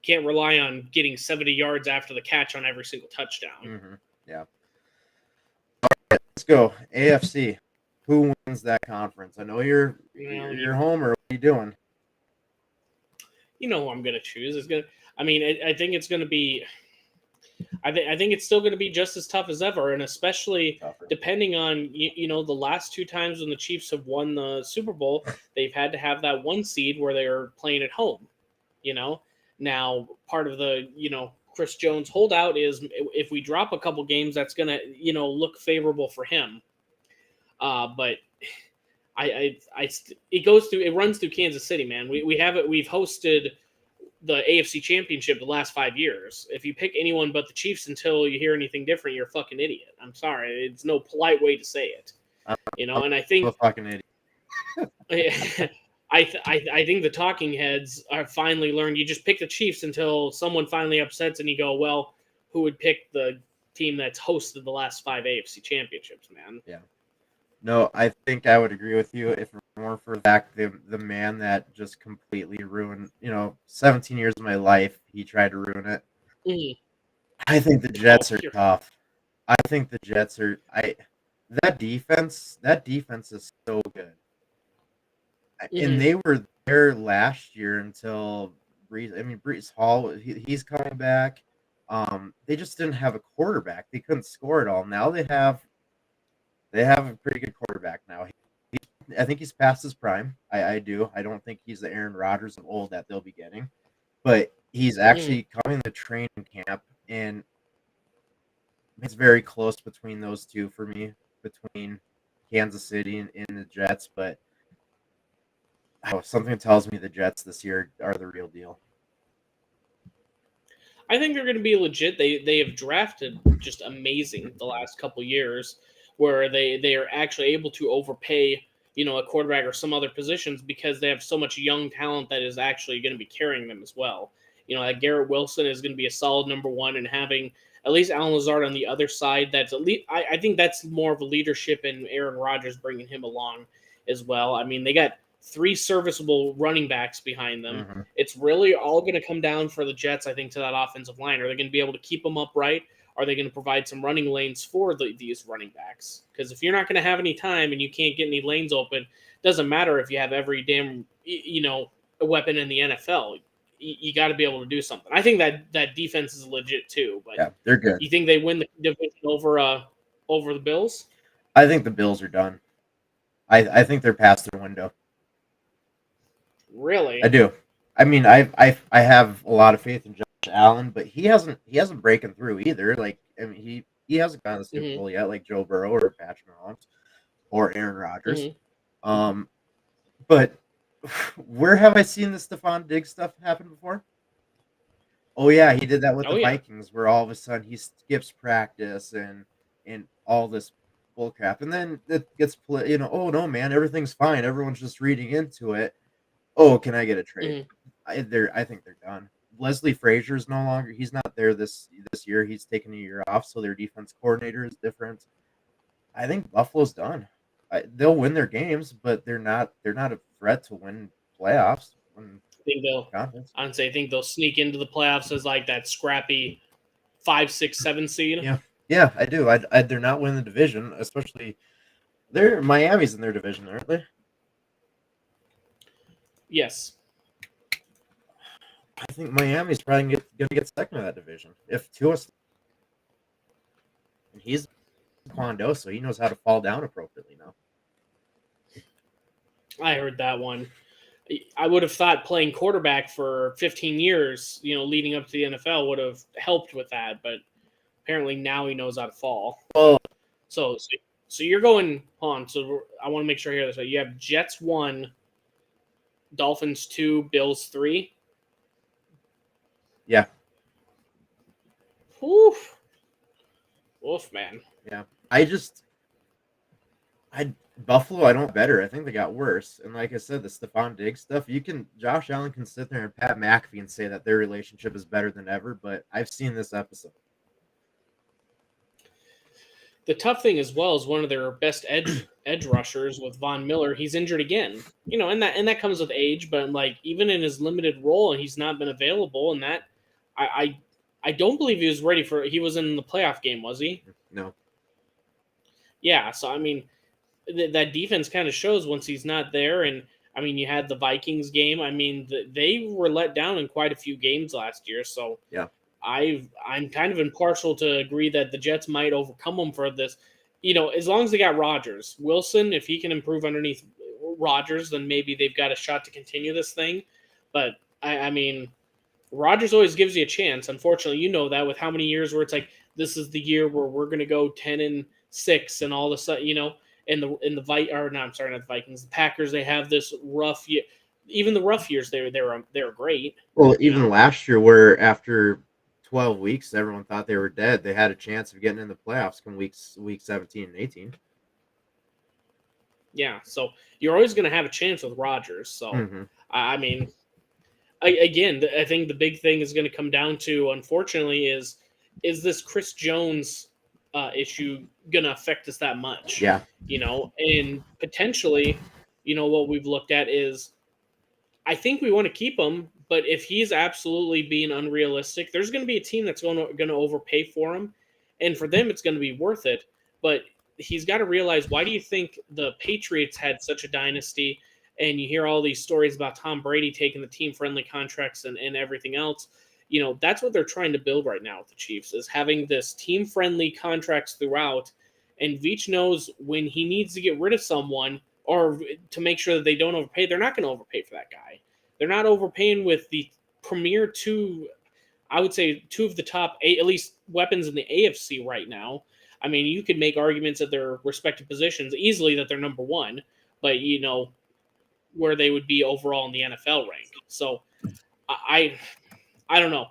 can't rely on getting 70 yards after the catch on every single touchdown. Mm-hmm. Yeah. All right, let's go. AFC. Who wins that conference? I know you're Well, you're home, or what are you doing? you know who I'm going to choose. It's going. I mean, I think it's going to be. I think it's still going to be just as tough as ever, and especially Tougher. depending on the last two times when the Chiefs have won the Super Bowl, they've had to have that one seed where they're playing at home. Now part of the Chris Jones holdout is if we drop a couple games, that's going to look favorable for him. But it runs through Kansas City, man. We've hosted the AFC Championship the last 5 years. If you pick anyone but the Chiefs until you hear anything different, you're a fucking idiot. I'm sorry. It's no polite way to say it. And I think I'm a fucking idiot. I think the talking heads are finally learned. You just pick the Chiefs until someone finally upsets, and you go, well, who would pick the team that's hosted the last 5 AFC Championships, man? Yeah. No, I think I would agree with you if it weren't for the fact the man that just completely ruined, 17 years of my life, he tried to ruin it. Mm. I think the Jets are tough. I think the Jets are that defense is so good. And they were there last year until Brees Hall, he's coming back. They just didn't have a quarterback. They couldn't score at all. Now they have a pretty good quarterback now. I think he's past his prime. I do. I don't think he's the Aaron Rodgers of old that they'll be getting, but he's actually coming to training camp, and it's very close between those two for me, between Kansas City and the Jets. But something tells me the Jets this year are the real deal. I think they're going to be legit. They have drafted just amazing the last couple years, where they are actually able to overpay a quarterback or some other positions because they have so much young talent that is actually going to be carrying them as well. Like Garrett Wilson is going to be a solid number one, and having at least Alan Lazard on the other side, that's at least I think that's more of a leadership in Aaron Rodgers bringing him along as well. I mean, they got 3 serviceable running backs behind them. Mm-hmm. It's really all going to come down for the Jets, I think, to that offensive line. Are they going to be able to keep them upright? Are they going to provide some running lanes for these running backs? Because if you're not going to have any time and you can't get any lanes open, it doesn't matter if you have every damn a weapon in the NFL. You got to be able to do something. I think that defense is legit too. But yeah, they're good. You think they win the division over the Bills? I think the Bills are done. I think they're past their window. Really? I do. I mean, I have a lot of faith in Josh Allen, but he hasn't broken through either. Like, I mean, he hasn't gone to the Super Bowl yet, like Joe Burrow or Patrick Mahomes or Aaron Rodgers. But where have I seen the Stephon Diggs stuff happen before? Oh yeah, he did that with the Vikings, where all of a sudden he skips practice and all this bullcrap, and then it gets oh no man, everything's fine, everyone's just reading into it. Oh, can I get a trade? I think they're done. Leslie Frazier's no longer. He's not there this year. He's taken a year off, so their defense coordinator is different. I think Buffalo's done. They'll win their games, but they're not a threat to win playoffs. I think they'll sneak into the playoffs as like that scrappy 5, 6, 7 seed. Yeah, I do. They're not winning the division, especially Miami's in their division, aren't they? Yes. I think Miami's probably going to get second in that division. If Tua, and he's Quando, so he knows how to fall down appropriately now. I heard that one. I would have thought playing quarterback for 15 years, leading up to the NFL would have helped with that, but apparently now he knows how to fall. Oh. So you're going on. So I want to make sure I hear this right. You have Jets 1, Dolphins 2, Bills 3. Yeah. Oof, man. Yeah. Buffalo, I don't better. I think they got worse. And like I said, the Stephon Diggs stuff, Josh Allen can sit there and Pat McAfee and say that their relationship is better than ever, but I've seen this episode. The tough thing as well is one of their best edge rushers with Von Miller. He's injured again, and that comes with age. But like even in his limited role, he's not been available. And that I don't believe he was ready for. He was in the playoff game, was he? No. Yeah. So I mean, that defense kind of shows once he's not there. And I mean, you had the Vikings game. I mean, they were let down in quite a few games last year. So yeah. I'm kind of impartial to agree that the Jets might overcome them for this. As long as they got Rodgers, Wilson, if he can improve underneath Rodgers, then maybe they've got a shot to continue this thing. But I mean, Rodgers always gives you a chance. Unfortunately, you know that with how many years where it's like this is the year where we're going to go 10-6, and all of a sudden, I'm sorry, not the Vikings, the Packers, they have this rough year. Even the rough years, they were great. Well, even last year, where after 12 weeks, everyone thought they were dead, they had a chance of getting in the playoffs come week 17 and 18. Yeah, so you're always going to have a chance with Rodgers. So, Mm-hmm. I mean, I think the big thing is going to come down to, unfortunately, is this Chris Jones issue going to affect us that much? Yeah. And potentially, what we've looked at is I think we want to keep him, but if he's absolutely being unrealistic, there's going to be a team that's going to overpay for him, and for them, it's going to be worth it. But he's got to realize, why do you think the Patriots had such a dynasty? And you hear all these stories about Tom Brady taking the team-friendly contracts and everything else. That's what they're trying to build right now with the Chiefs, is having this team-friendly contracts throughout. And Veach knows when he needs to get rid of someone, or to make sure that they don't overpay, they're not going to overpay for that guy. They're not overpaying with the premier two, I would say two of the top eight, at least, weapons in the AFC right now. I mean, you could make arguments at their respective positions easily that they're number one, but where they would be overall in the NFL rank. So I don't know.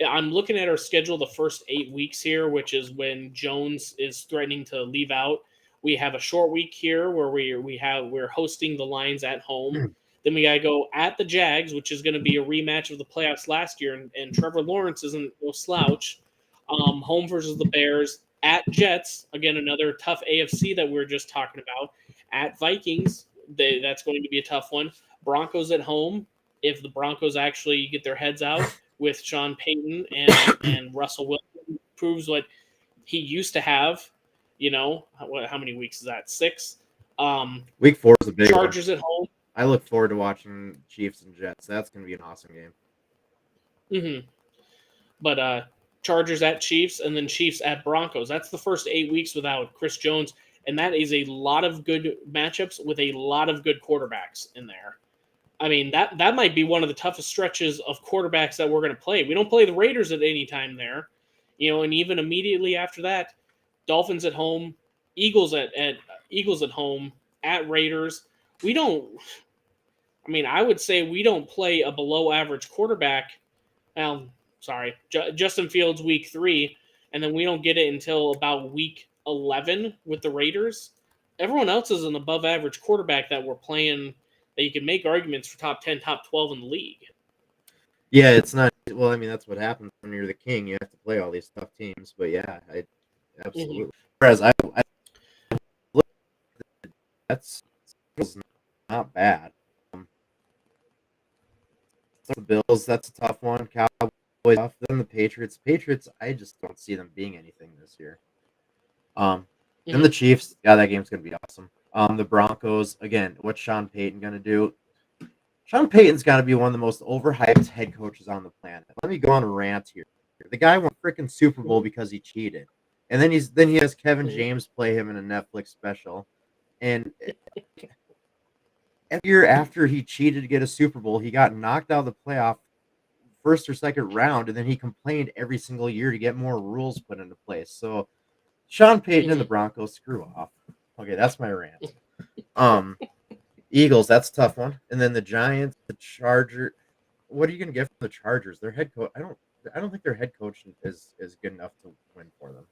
I'm looking at our schedule the first 8 weeks here, which is when Jones is threatening to leave out. We have a short week here where we're hosting the Lions at home. Then we gotta go at the Jags, which is going to be a rematch of the playoffs last year, and Trevor Lawrence isn't no slouch. Home versus the Bears, at Jets, again another tough AFC that we were just talking about. At Vikings, that's going to be a tough one. Broncos at home, if the Broncos actually get their heads out with Sean Payton and Russell Wilson, proves what he used to have. How many weeks is that? 6. Week 4 is a big Chargers one. at home. I look forward to watching Chiefs and Jets. That's going to be an awesome game. Mm-hmm. But Chargers at Chiefs, and then Chiefs at Broncos. That's the first 8 weeks without Chris Jones, and that is a lot of good matchups with a lot of good quarterbacks in there. I mean, that might be one of the toughest stretches of quarterbacks that we're going to play. We don't play the Raiders at any time there, and even immediately after that, Dolphins at home, Eagles at home, at Raiders. We don't. I mean, I would say we don't play a below average quarterback. Sorry, Justin Fields week 3, and then we don't get it until about week 11 with the Raiders. Everyone else is an above average quarterback that we're playing, that you can make arguments for top 10, top 12 in the league. Yeah, it's not. Well, I mean, that's what happens when you're the king. You have to play all these tough teams. But yeah, absolutely. Mm-hmm. Whereas that's not bad. The Bills, that's a tough one. Cowboys tough. Then the Patriots. I just don't see them being anything this year. Then the Chiefs. Yeah, that game's gonna be awesome. The Broncos, again, what's Sean Payton gonna do? Sean Payton's got to be one of the most overhyped head coaches on the planet. Let me go on a rant here. The guy won a freaking Super Bowl because he cheated, and then he has Kevin James play him in a Netflix special, and every year after he cheated to get a Super Bowl, he got knocked out of the playoff first or second round, and then he complained every single year to get more rules put into place. So Sean Payton and the Broncos, screw off. Okay, that's my rant. Eagles, that's a tough one. And then the Giants, the Chargers. What are you going to get from the Chargers? Their head coach, I don't think their head coach is good enough to win for them.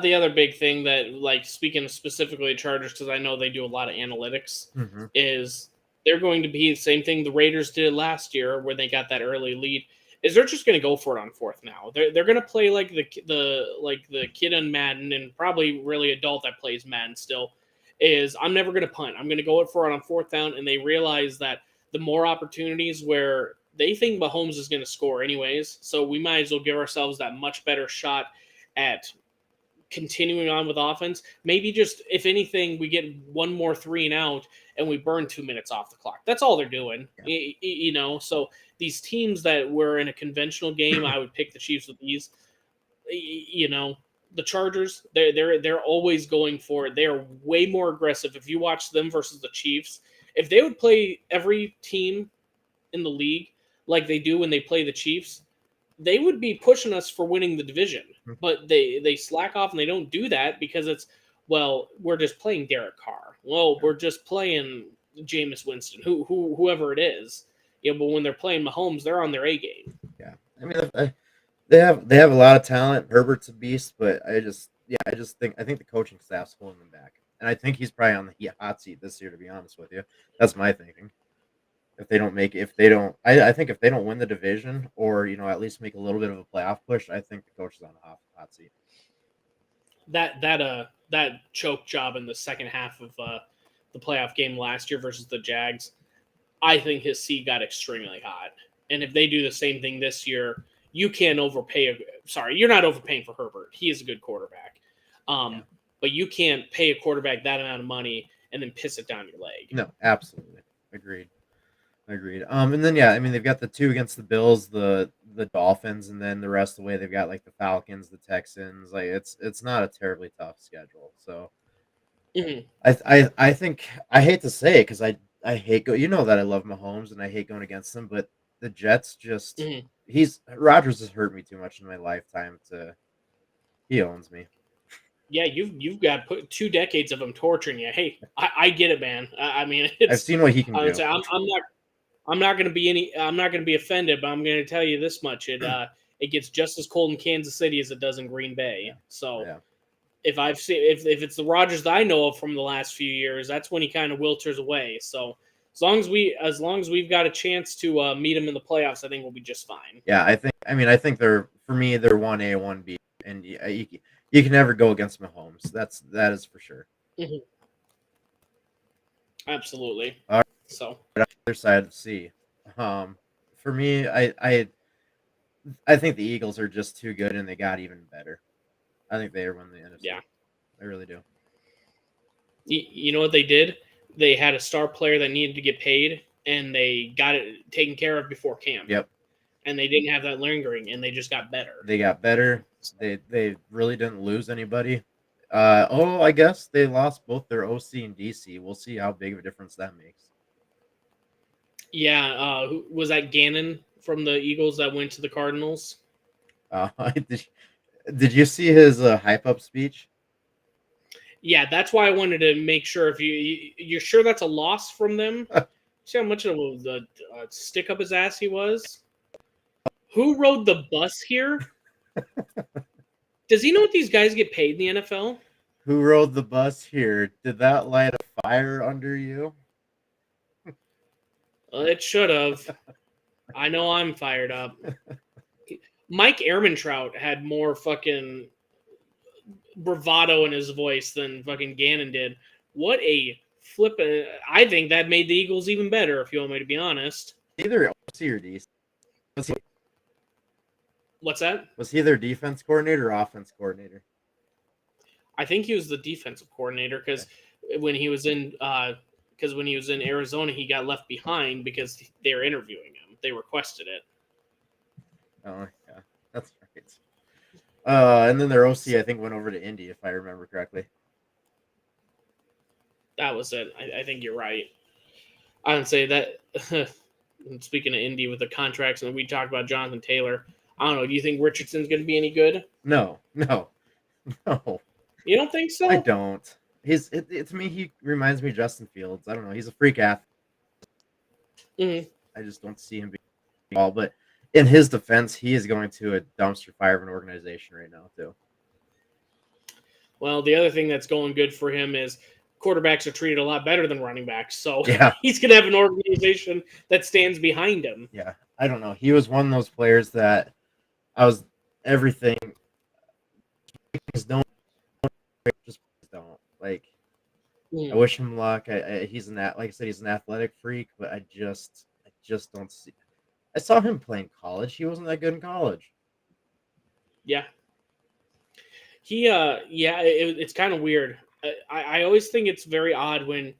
The other big thing that, like, speaking specifically of Chargers, because I know they do a lot of analytics, is they're going to be the same thing the Raiders did last year, where they got that early lead. Is they're just going to go for it on fourth now? They're going to play like the kid on Madden, and probably really adult that plays Madden still. Is I'm never going to punt. I'm going to go for it on fourth down, and they realize that the more opportunities where they think Mahomes is going to score anyways, so we might as well give ourselves that much better shot at continuing on with offense. Maybe just, if anything, we get one more 3 and out and we burn 2 minutes off the clock. That's all they're doing. Yeah. So these teams that were in a conventional game, I would pick the Chiefs with these. The Chargers, they're always going for it. They are way more aggressive. If you watch them versus the Chiefs, if they would play every team in the league like they do when they play the Chiefs, they would be pushing us for winning the division. But they slack off and they don't do that because it's, well, we're just playing Derek Carr. Well, we're just playing Jameis Winston, whoever it is. But when they're playing Mahomes, they're on their A game. Yeah, I mean, they have a lot of talent. Herbert's a beast, but I think the coaching staff's pulling them back, and I think he's probably on the hot seat this year. To be honest with you, that's my thinking. I think if they don't win the division or at least make a little bit of a playoff push, I think the coach is on a hot seat. That choke job in the second half of the playoff game last year versus the Jags, I think his seat got extremely hot. And if they do the same thing this year, you can't overpay. You're not overpaying for Herbert. He is a good quarterback. But you can't pay a quarterback that amount of money and then piss it down your leg. No, absolutely. Agreed. And then I mean they've got the 2 against the Bills, the Dolphins, and then the rest of the way they've got like the Falcons, the Texans. Like it's not a terribly tough schedule. So I think I hate to say it because I hate that I love Mahomes and I hate going against them, but the Jets just Rodgers has hurt me too much in my lifetime he owns me. Yeah, you've got 2 decades of him torturing you. Hey, I get it, man. I mean, I've seen what he can do. Say, I'm not going to be offended, but I'm going to tell you this much: it gets just as cold in Kansas City as it does in Green Bay. Yeah. So if it's the Rodgers that I know of from the last few years, that's when he kind of wilters away. So as long as we've got a chance to meet him in the playoffs, I think we'll be just fine. Yeah, I think they're 1A, 1B, and you can never go against Mahomes. That is for sure. Mm-hmm. Absolutely. All right. So other side of the sea. For me, I think the Eagles are just too good, and they got even better. I think they won the NFC. Yeah, I really do. You know what they did? They had a star player that needed to get paid, and they got it taken care of before camp. Yep. And they didn't have that lingering, and they just got better. They got better. They really didn't lose anybody. I guess they lost both their OC and DC. We'll see how big of a difference that makes. Yeah, was that Gannon from the Eagles that went to the Cardinals? Did you see his hype up speech? Yeah, that's why I wanted to make sure if you're sure that's a loss from them. See how much of a stick up his ass he was. Who rode the bus here? Does he know what these guys get paid in the NFL? Who rode the bus here? Did that light a fire under you? It should have. I know I'm fired up. Mike Ehrmantraut had more fucking bravado in his voice than fucking Gannon did. What a flippin'... I think that made the Eagles even better, if you want me to be honest. Either OC or DC. What's that? Was he their defense coordinator or offense coordinator? I think he was the defensive coordinator because when he was in Arizona, he got left behind because they were interviewing him. They requested it. Oh yeah, that's right. And then their OC, I think, went over to Indy, if I remember correctly. That was it. I think you're right. I would say that. Speaking of Indy with the contracts, and we talked about Jonathan Taylor. I don't know. Do you think Richardson's going to be any good? No. You don't think so? I don't. To me, he reminds me of Justin Fields. I don't know. He's a freak athlete. Mm-hmm. I just don't see him being all. But in his defense, he is going to a dumpster fire of an organization right now, too. Well, the other thing that's going good for him is quarterbacks are treated a lot better than running backs. So he's going to have an organization that stands behind him. Yeah. I don't know. He was one of those players that everything. Don't like. I wish him luck. He's like I said, he's an athletic freak, but I just don't see. I saw him play in college. He wasn't that good in college. Yeah. It's kind of weird. I always think it's very odd when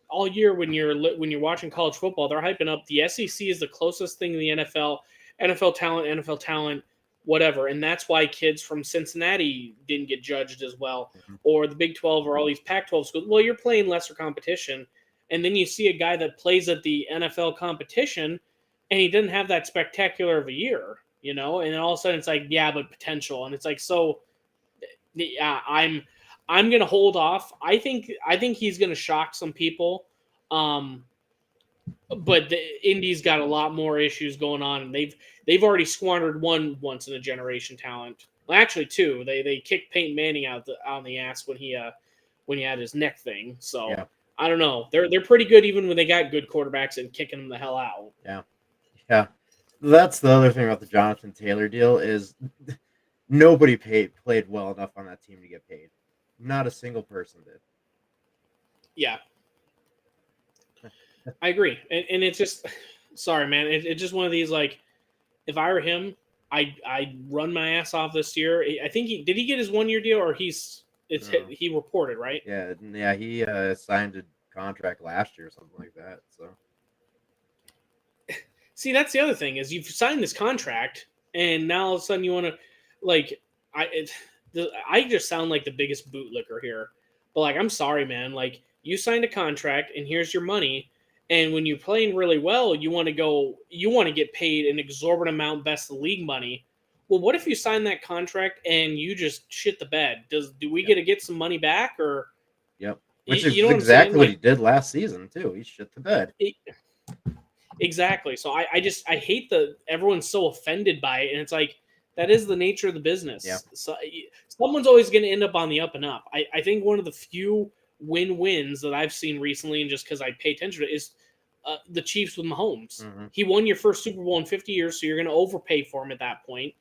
all year when you're watching college football, they're hyping up the SEC is the closest thing to the NFL, NFL talent, whatever, and that's why kids from Cincinnati didn't get judged as well, Mhm. or the Big 12 or all these Pac-12 schools. Well, you're playing lesser competition, and then you see a guy that plays at the NFL competition, and he didn't have that spectacular of a year, and then all of a sudden it's like, yeah, but potential, and it's like, so yeah, I'm gonna hold off. I think he's gonna shock some people. Um, but the Indy's got a lot more issues going on, and they've already squandered one once in a generation talent. Well, actually, two. They kicked Peyton Manning out on the ass when he had his neck thing. So Yeah, I don't know. They're pretty good even when they got good quarterbacks and kicking them the hell out. yeah, yeah. That's the other thing about the Jonathan Taylor deal is nobody played well enough on that team to get paid. Not a single person did. Yeah, I agree, and it's just sorry, man. It's just one of these like if I were him, I'd run my ass off this year. I think he get his 1 year deal or No. he reported right. Yeah, yeah. He signed a contract last year or something like that. So See, that's the other thing is you've signed this contract and now all of a sudden you want to like I just sound like the biggest bootlicker here, but like I'm sorry, man. Like you signed a contract and here's your money. And when you're playing really well, you want to get paid an exorbitant amount, best of the league money. Well, what if you sign that contract and you just shit the bed? Do we yep, get some money back or yep. Which you is know what I'm saying? exactly what he Like did last season too. He shit the bed. it, exactly. So I hate that everyone's so offended by it, and it's like that is the nature of the Yeah. business. So someone's always going to end up on the up and up. I think one of the few win-wins that I've seen recently, and just because I pay attention to it, is the Chiefs with Mahomes. Hmm. He won your first Super Bowl in 50 years, so you're going to overpay for him at that point.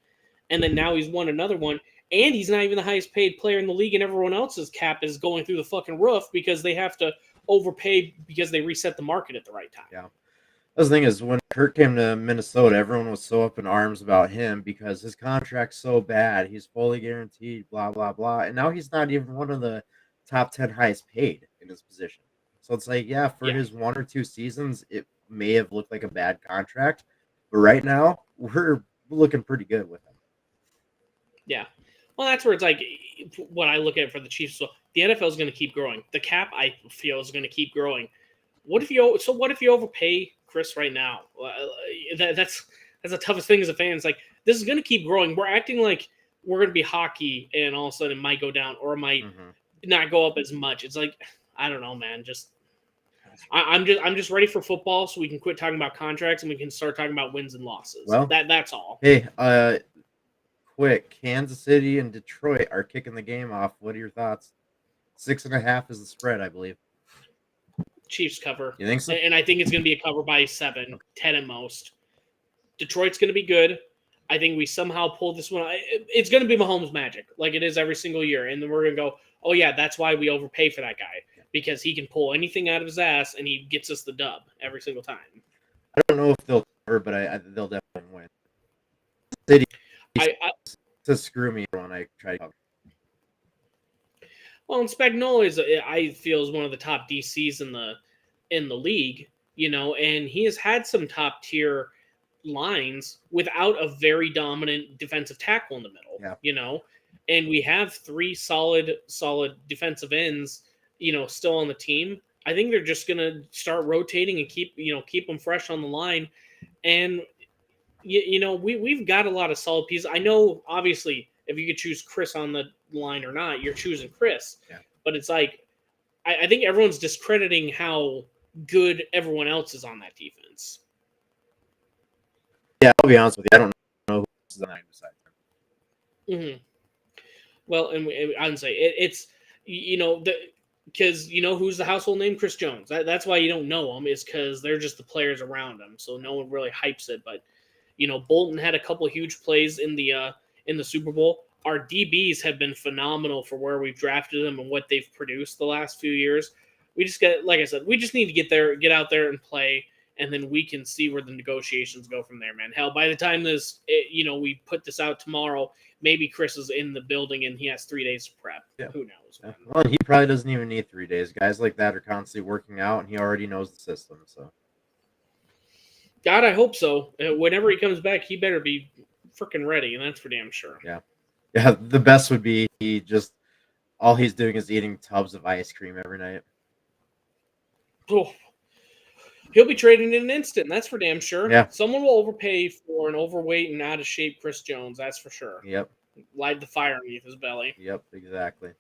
And then now he's won another one, and he's not even the highest paid player in the league, and everyone else's cap is going through the fucking roof because they have to overpay because they reset the market at the right time. Yeah. That's the thing is when Kurt came to Minnesota, everyone was so up in arms about him because his contract's so bad. He's fully guaranteed, blah blah blah, and now he's not even one of the top 10 highest paid in his position. So it's like, yeah, for Yeah, his 1 or 2 seasons, it may have looked like a bad contract, but right now we're looking pretty good with him. yeah. Well, that's where it's like what I look at for the Chiefs. So the NFL is going to keep growing. The cap, I feel, is going to keep growing. What if you overpay Chris right now? That's the toughest thing as a fan. It's like this is going to keep growing. We're acting like we're going to be hockey, and all of a sudden it might go down or it might Hmm. not go up as much. It's like I don't know, man. I'm just ready for football, so we can quit talking about contracts and we can start talking about wins and losses. Well, That's all. hey, quick, Kansas City and Detroit are kicking the game off. What are your thoughts? 6.5 is the spread, I believe. Chiefs cover, You think so? and I think it's going to be a cover by 7, Okay. 10 at most. Detroit's going to be good. I think we somehow pull this one. It's going to be Mahomes magic, like it is every single year. And then we're going to go, oh yeah, that's why we overpay for that guy because he can pull anything out of his ass and he gets us the dub every single time. I don't know if they'll cover, but they'll definitely win. City I to screw me when I try to cover. Well, and Spagnuolo I feel is one of the top DCs in the league, and he has had some top tier lines without a very dominant defensive tackle in the middle, Yeah. and we have three solid defensive ends, still on the team. I think they're just gonna start rotating and keep them fresh on the line, and we've got a lot of solid pieces. I know, obviously, if you could choose Chris on the line or not, you're choosing Chris. Yeah. But it's like I think everyone's discrediting how good everyone else is on that defense. Yeah, I'll be honest with you. I don't know who else is on that besides him. Hmm. Well, and I would say it's because who's the household name, Chris Jones. That's why you don't know him, is because they're just the players around him, so no one really hypes it. But Bolton had a couple of huge plays in the Super Bowl. Our DBs have been phenomenal for where we've drafted them and what they've produced the last few years. We just got, like I said, we just need to get out there and play. and then we can see where the negotiations go from there, man. Hell, by the time we put this out tomorrow, maybe Chris is in the building and he has 3 days to prep. Yeah. Who knows, man? Well, he probably doesn't even need 3 days. Guys like that are constantly working out, and he already knows the system. So, God, I hope so. Whenever he comes back, he better be freaking ready, and that's for damn sure. yeah. The best would be all he's doing is eating tubs of ice cream every night. Oh, he'll be traded in an instant. That's for damn sure. Yeah. Someone will overpay for an overweight and out of shape Chris Jones. That's for sure. Yep. Light the fire underneath his belly. Yep. Exactly.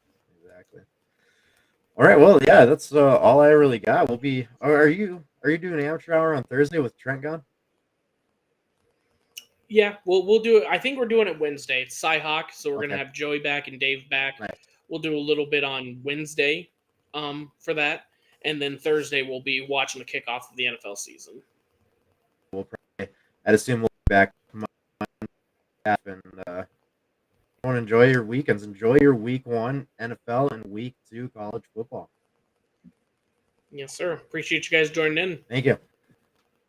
All right. Well, yeah. That's all I really got. Are you doing amateur hour on Thursday with Trent gone? Yeah, we'll do it. I think we're doing it Wednesday. It's Cyhawk, so we're gonna Okay. have Joey back and Dave back. Nice. We'll do a little bit on Wednesday, for that, and then Thursday we'll be watching the kickoff of the NFL season. I'd assume we'll be back and want to enjoy your weekends. Enjoy your week 1 NFL and week 2 college football. Yes, sir. Appreciate you guys joining in. Thank you.